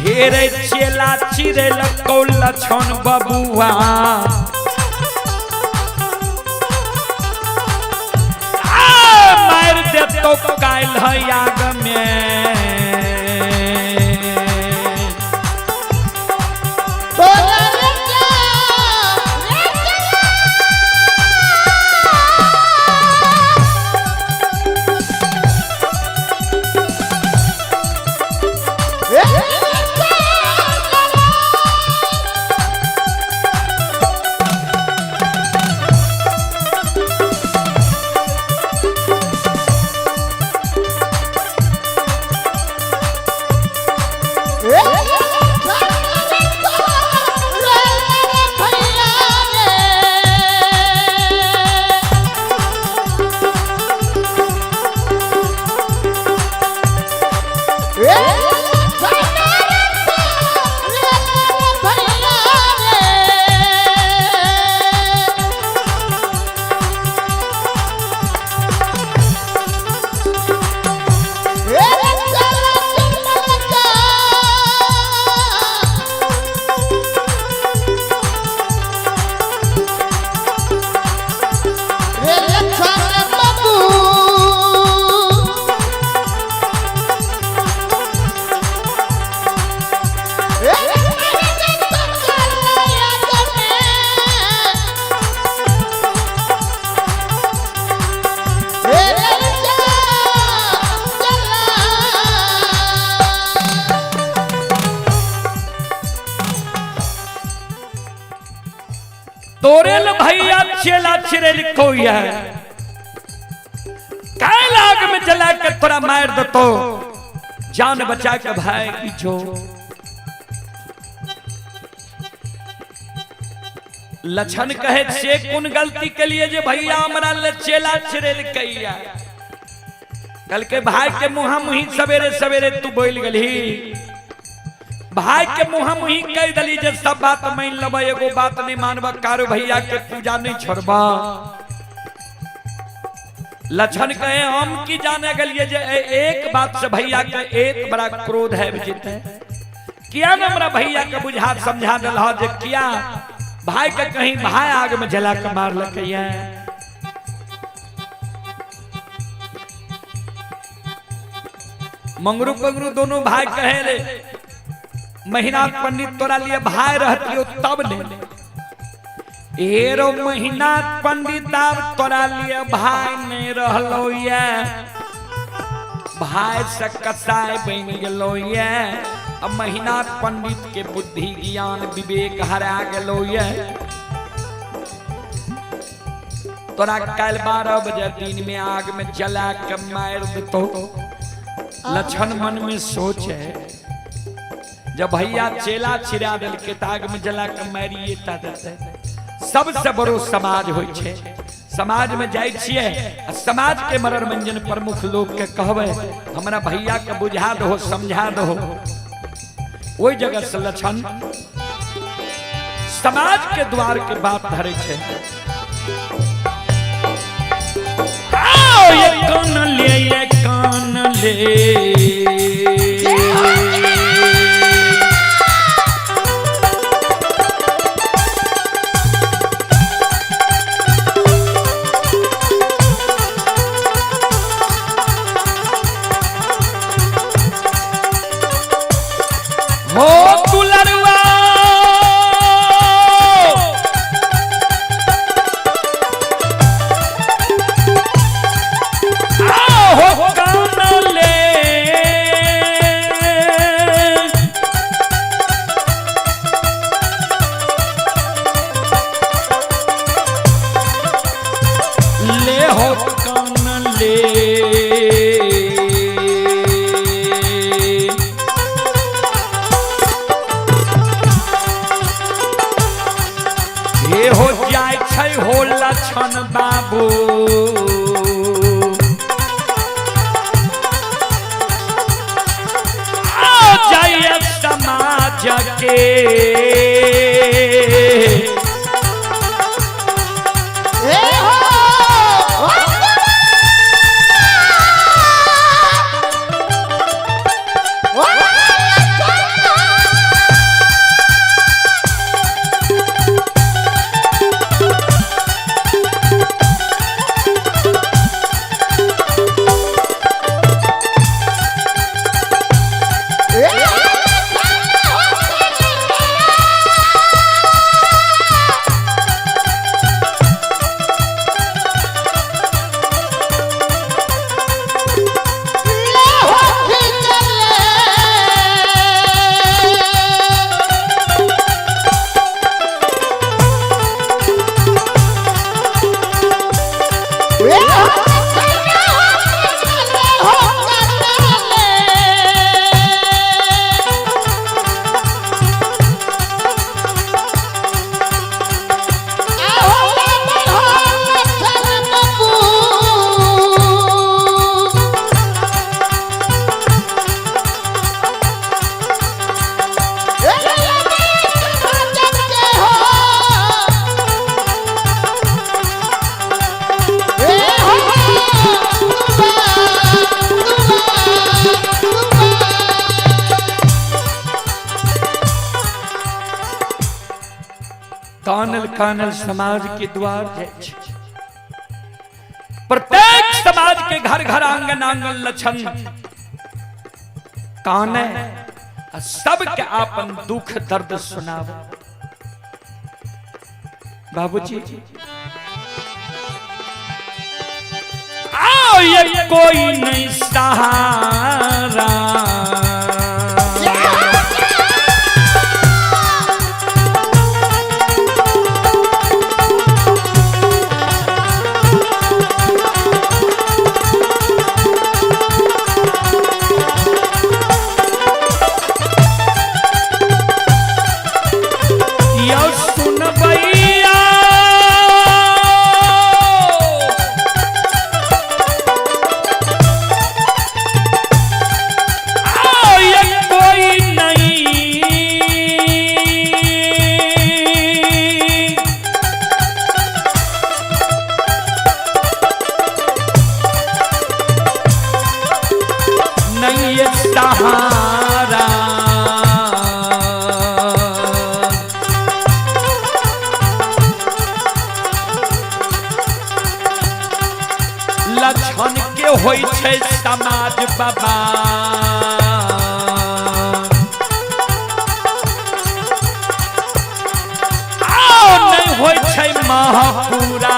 हेरे चेला चिरे लको लक्षण बबुआ तो कायल है याग में तोरेल भैया चेला चिरे लिखो है काल आग में जला के तोरा मार दतो जान बचा के भाई जो लक्षण कहे से कौन गलती के लिए जे भैया हमरा ले चेला चिरे लिखैया कल के भाई के मुहा मुही सवेरे सवेरे तू बोल गली भाई के मुहा मुही कह दली जे सब बात मान लब एगो बात नहीं मानब कारो भैया के पूजा नहीं छोड़बा लक्षण कहे हम की जाने गलिए जे एक बात से भैया के एक बड़ा क्रोध है जीते किया न हमरा भैया के बुझा समझा दल जे किया भाई के कहीं भाई आग में जला के मार लकैया मंगरू पंगरू दोनों भाई कहे रे महीनाथ पंडित तोरा लिए भाई रहती हो तब ले एरो महीनाथ पंडित अब तोरा लिए भाई नहीं रहलो ये भाई से कसाय बन गेलो ये अब महीनाथ पंडित के बुद्धि ज्ञान विवेक हरा गेलो ये तोरा कल 12 बजे दिन में आग में जला के मार देतो लक्षण मन में सोचे जब भैया चेला छिरा दिल के ताग में जला के मारिए ता देते सबसे बड़ो समाज होय छे समाज में जाय छिए समाज के मरण मंजन प्रमुख लोग के कहबे हमरा भैया के बुझा दो समझा दो ओई जगह से लक्षण समाज के द्वार के बात धरे छे कान ले ये कान ले हो दुलरवा हो कान ले ले हो कान ले हे हो जाय छै हो लक्षण बाबू आ जाय समाज के कानल कानल समाज के द्वार जाय छै प्रत्येक समाज के घर घर आंगन आंगन लक्षण काने सबके आपन दुख दर्द सुनाव बाबूजी आओ ये कोई नहीं सहारा सहारा लक्षण के होई छै समाज बाबा आओ नहीं होई छै महापुरा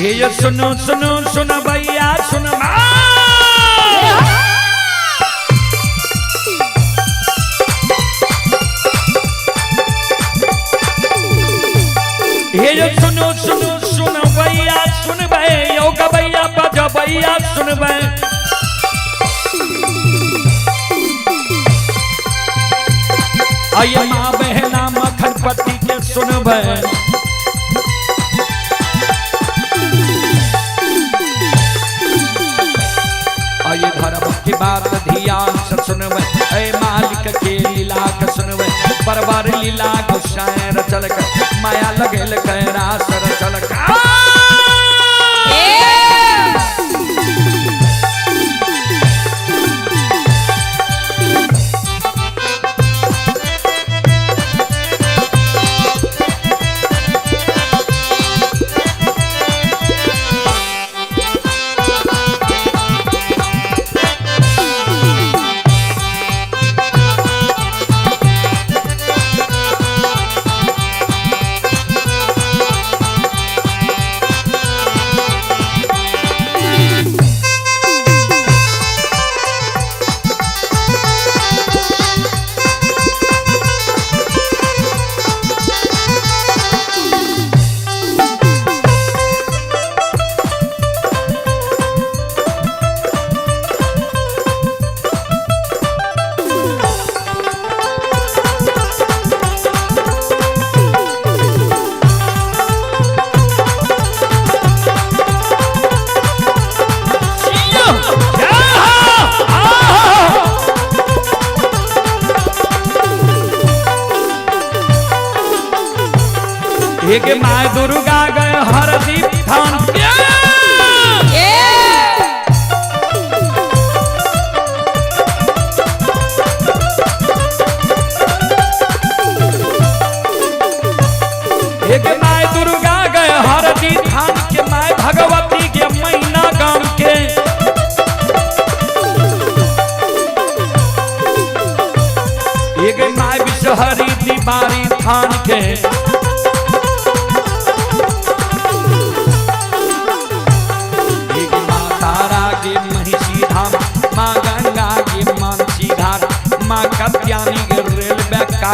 ये सुनो सुनो सुनो भैया सुनो ये सुनो सुनो सुनो भैया सुन भाई योग भैया बजा भैया सुन भाई आइए माँ बहना मखनपति के सुन भाई आइए धर्म की बात ध्यान से सुनवे ऐ मालिक के लीला के सुनवे परवर लीला गुस्साए रचल कर माया लगेल कैरा सर चल एक माँ दुर्गा गए हरदीप थान एक माँ दुर्गा गए हरदीप थान के माँ भगवती के मैना गांव के एक माँ विषहरी दीवारी थान के माँ गंगा की मानसी घाट माँ कत्यानी के रेलवे का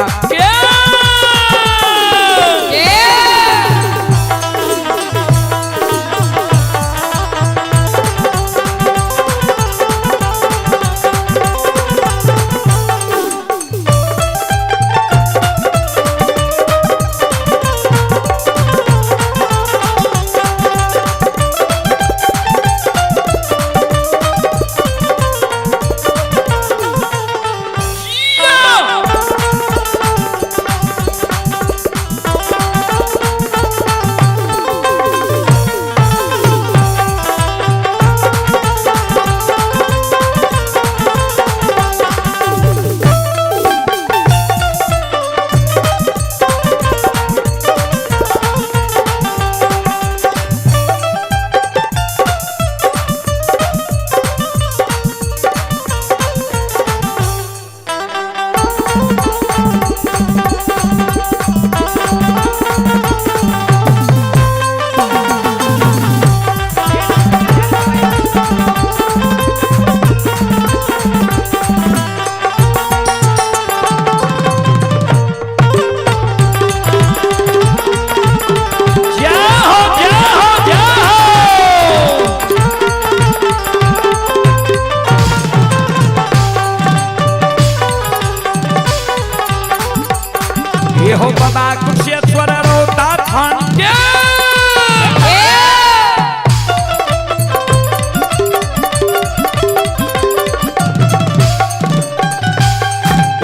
हो बाबा कुशेश्वर रोता थान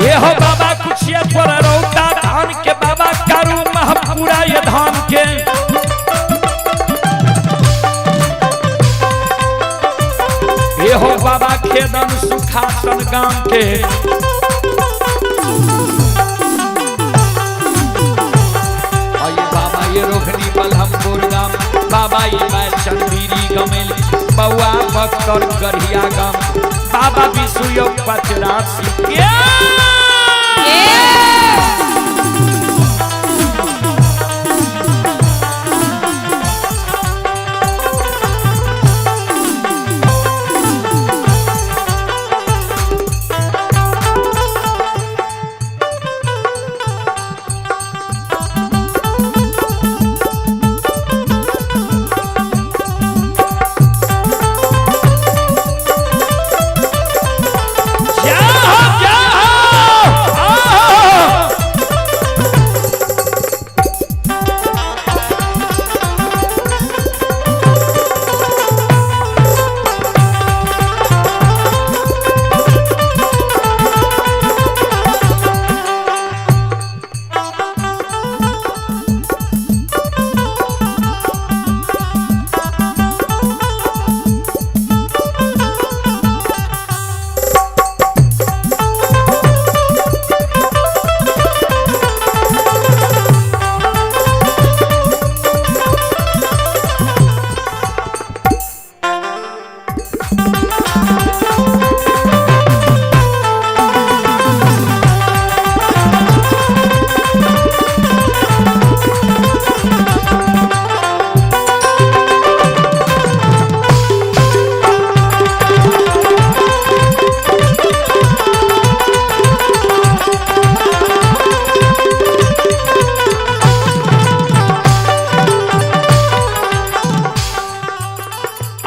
ये हो बाबा कुशेश्वर रोता धान के बाबा कारू महपुरा ये धान के ये हो बाबा खेदन सुखासन गांव के ये रोहनी बलहमपुर गांव बाबा ये चंदीरी गमेल बउआ बक्सर गढ़िया गांव बाबा विष्णु पचरासी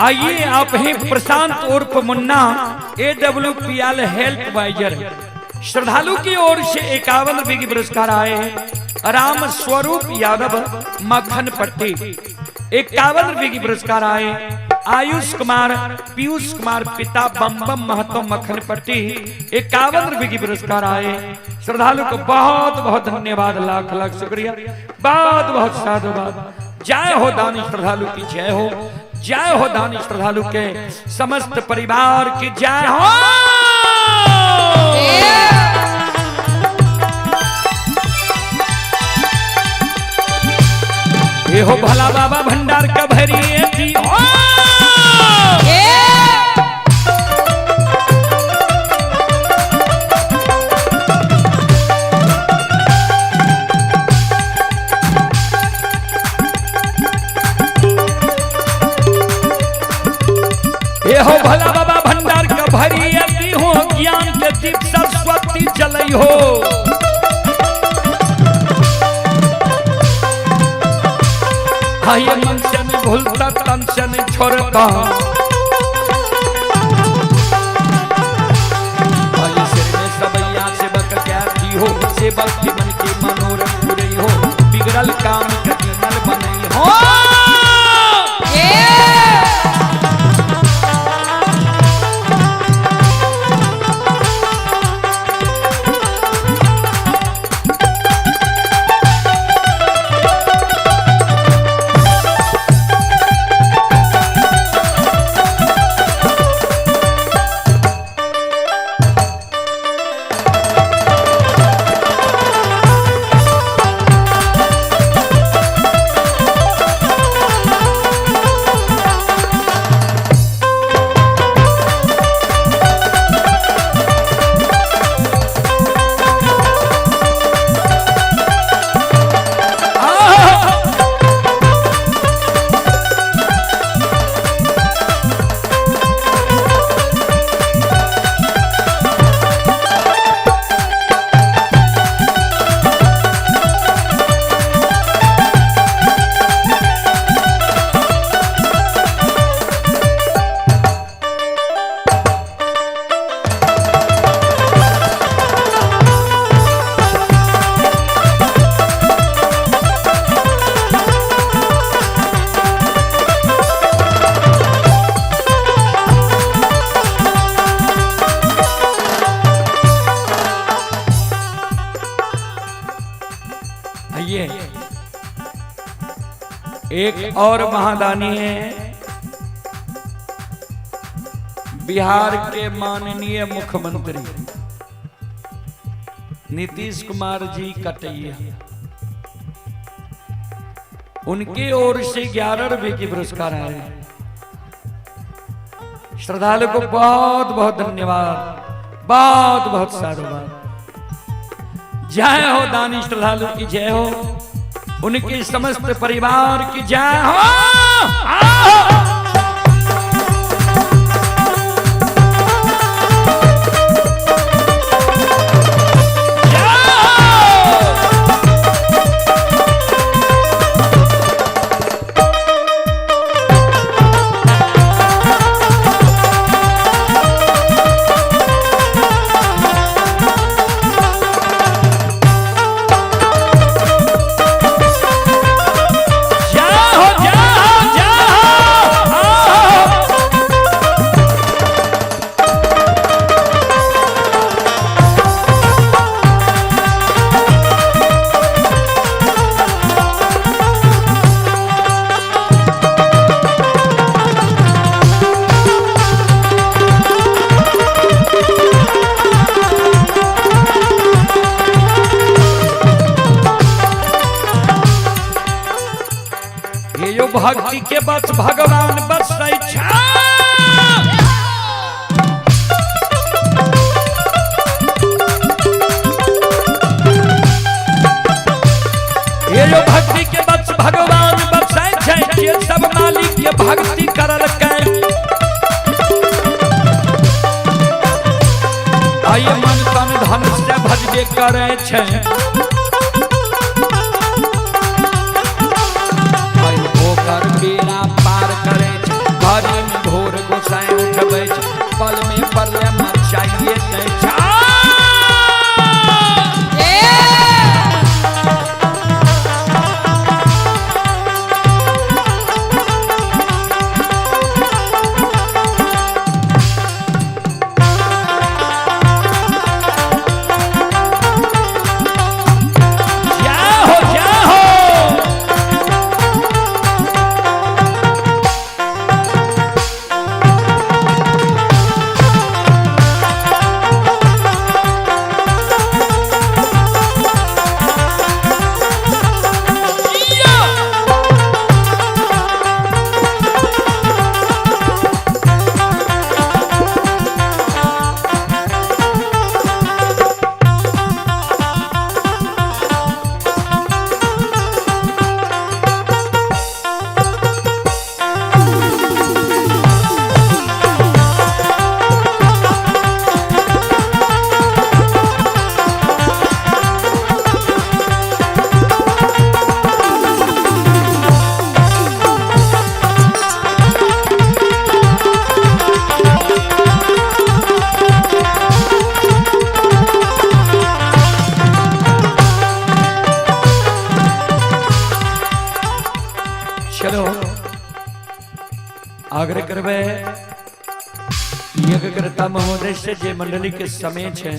आइए आप हैं प्रशांत उर्फ मुन्ना AWPL हेल्थ वाइजर। श्रद्धालु की ओर से 51 रुपए की पुरस्कार आए हैं। राम स्वरूप यादव मक्खन पट्टी 51 रुपए की पुरस्कार आए। आयुष कुमार पीयूष कुमार पिता बम बम महतो मक्खन पट्टी 51 रुपए की पुरस्कार आए। श्रद्धालु को बहुत बहुत धन्यवाद, लाख लाख शुक्रिया, बहुत बहुत साधुवाद। जय हो दानी श्रद्धालु की जय हो, जय हो दानी श्रद्धालु के समस्त परिवार की जय हो। ये हो भला बाबा भंडार का भरिए दी हो। ये हो भला बाबा भंडार का भरिए दी हो, ज्ञान के दीप सरस्वती जलई हो। ये मन से नहीं भूलता, तन से नहीं छोड़ता। ये सिर में सबैया सेवक क्या थी हो, सेवक की मन की मनोरथ पूरी हो, बिगड़ल काम कभी नल बनई हो। एक और महादानी है, बिहार के माननीय मुख्यमंत्री नीतीश कुमार जी कटैया, उनकी ओर से 11 रुपए की पुरस्कार आए। श्रद्धालु को बहुत बहुत धन्यवाद, बहुत बहुत साधुवाद। जय हो दानी श्रद्धालु की जय हो, उनके समस्त परिवार की जय हो। भक्ति के बस भगवान बस ये जो भक्ति के बस भगवान बस ये सब मालिक के भक्ति करल के आइए मन तन धन से भजबे करे छे। बेड़ा पार करे घरे में चलो आग्रह करबे यज्ञकर्ता महोदय से जे मंडली के समय छे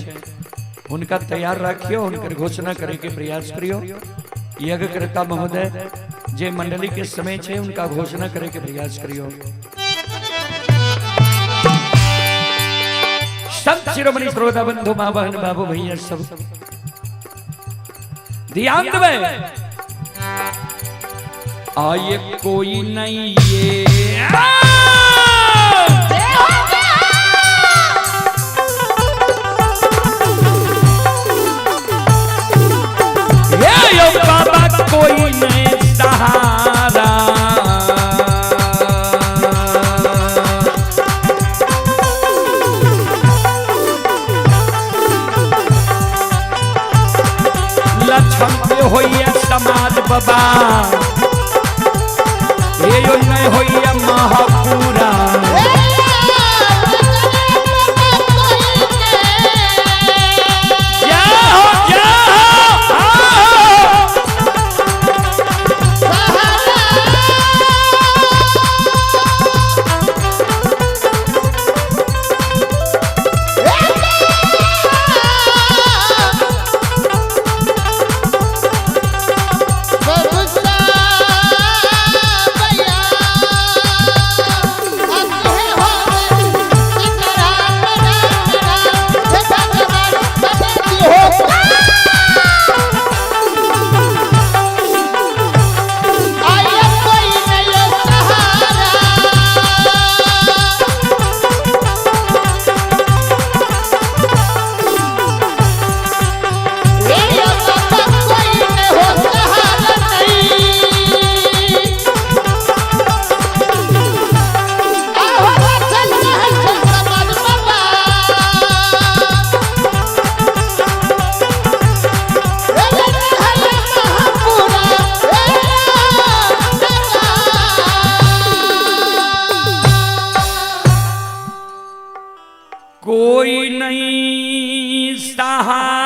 उनका तैयार रखियो, उनकर घोषणा करे के प्रयास करियो। यज्ञकर्ता महोदय जे मंडली के समय छे उनका घोषणा करे के प्रयास करियो। संत शिरोमणि श्रोता बंधु मां बहन बाबू भैया सब ध्यान देवे। आये कोई नहीं ये बाबा कोई नहीं सहारा, लक्ष्मण पे होइए समाज बाबा, ये यो नहीं होइए महापुरा। कोई नहीं सहारा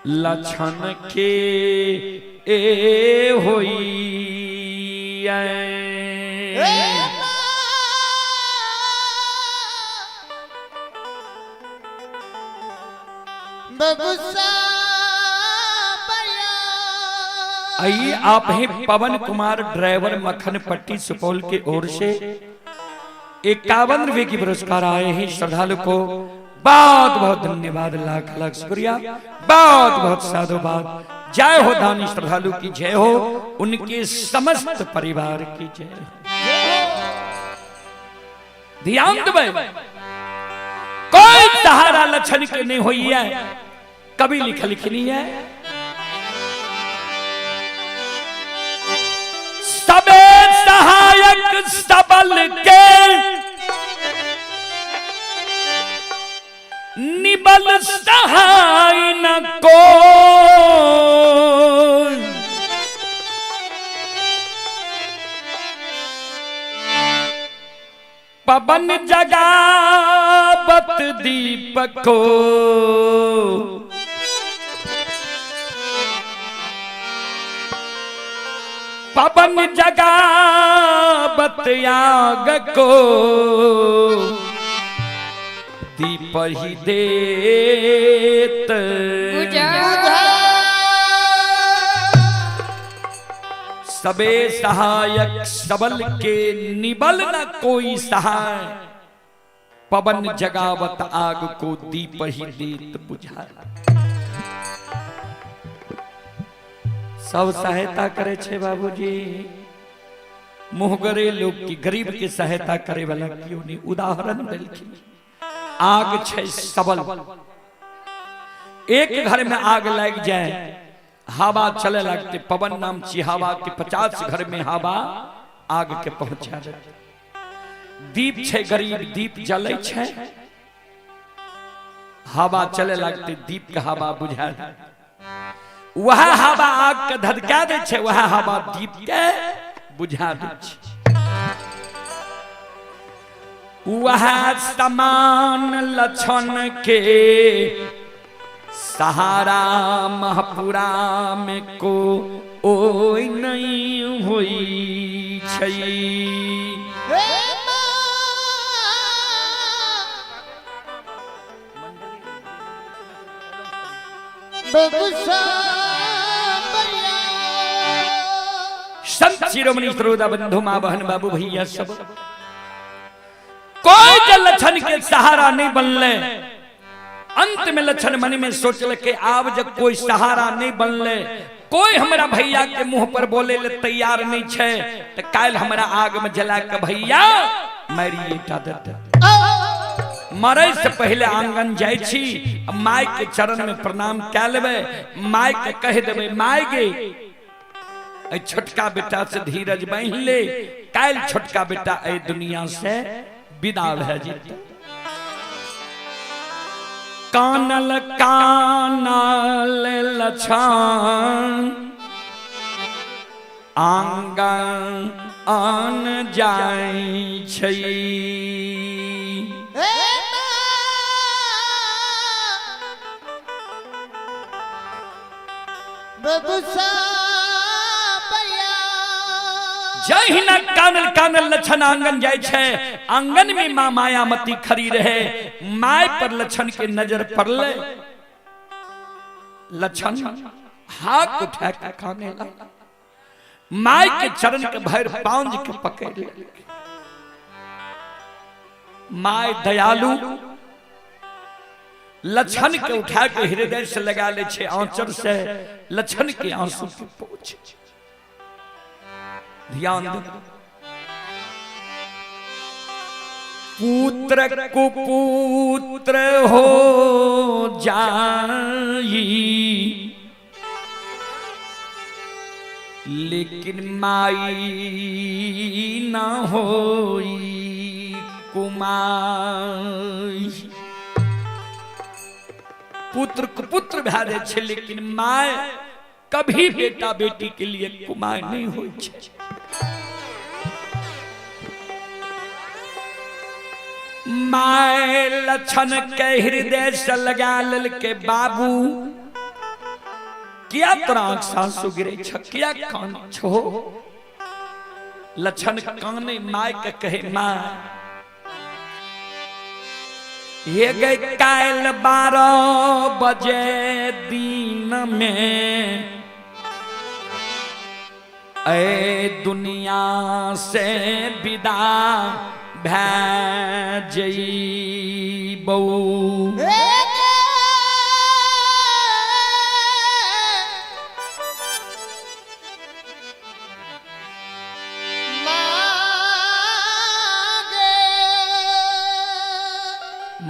लक्षण के होई आइए आप हैं पवन कुमार ड्राइवर मक्खन पट्टी सुपौल की ओर से 51 रुपए की पुरस्कार आए हैं श्रद्धालु को बहुत बहुत धन्यवाद, लाख लाख शुक्रिया, बहुत बहुत साधुवाद। जय हो दानी श्रद्धालु की जय हो, उनके समस्त परिवार की जय हो। ध्यान दे कोई सहारा लक्षण के नहीं हुई है, कभी लिखनी है सबे सहायक सबल के निबल सहाय न को, पवन जगावत दीपक को पवन जगावत याग को दीप ही देत सबे सहायक सबल के निबल न कोई सहाय, पवन जगावत आग को दीप ही देत बुझा। सब सहायता करे छे बाबूजी, मुहगरे लोग की गरीब की सहायता करे वाला क्यों नहीं। उदाहरण देलखिन आग छे सबल, एक घर में आग लग जाए हवा चले लगते, पवन नाम ची हवा के 50 घर में हवा आग के पहुंचा दे। दीप छे गरीब, दीप जले छे, हवा चले लगते दीप के हवा बुझा दे। वह हवा आग के धधका दे छे, वह हवा दीप के बुझा दे छे। वह समान लक्षण के सहारा महपुरा में को ओ नहीं हुई छई। संत शिरोमणि श्रोता बंधु मां बहन बाबू भैया सब कोई जल लक्षण के सहारा नहीं बनले। अंत में लक्षण मन में सोचल के आब जब कोई सहारा नहीं बनले, कोई हमारा भैया के मुंह पर बोले ले तैयार नहीं छे, तो काल हमारा आग में जला के भैया मारी ईटा देते। मरे से पहले आंगन जाय छी, माय के चरण में प्रणाम कै लेबे, माय के कह देबे माय गे छोटका बेटा से धीरज बांध ले, काल छोटका बेटा ए दुनिया से विदा भे जेतै। कानल कानल लछन आंगन आन जाय छै। जय न कानल कानल लक्षण आंगन जाय छै, आंगन में मां मायामती खड़ी रहे, माय पर लक्षण के नजर पड़ले। लक्षण हाथ उठा के काने लगा, माय के चरण के भर पांज के पकड़ ले। माय दयालु लक्षण के उठा के हृदय से लगा ले छे, आंचल से लक्षण के आंसू के पोंछ। ध्यान दो, पुत्र कुपुत्र हो जाई, लेकिन माई ना होई कुमाई। पुत्र कुपुत्र भे छे, लेकिन माय कभी बेटा बेटी के लिए कुमार नहीं होई छे। माय लक्षण के हृदय से लगा लेल के बाबू क्या तोरा आंसू गिरे छ, क्या कान छो। लक्षण काने माय के कहे माय ये गए काल 12 बजे दिन में ए दुनिया से विदा भे जइबौ।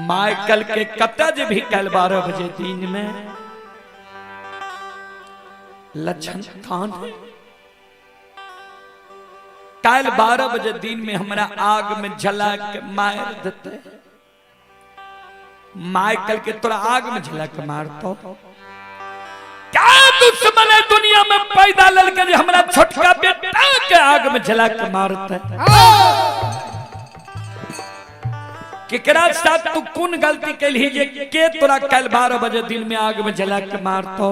माइकल के कतज भी कल 12 बजे दिन में लक्षण कान कल 12 बजे दिन में हमारा आग में जला के मार देते। माइकल के तोरा आग में जला के मारतो क्या दुश्मन है दुनिया में पैदा ललके जो हमारा छोटका बेटा के आग में जला के मारता है। केकरा साथ तू कौन गलती कैली जे के तोरा कल 12 बजे दिन में आग में जला के मारतो।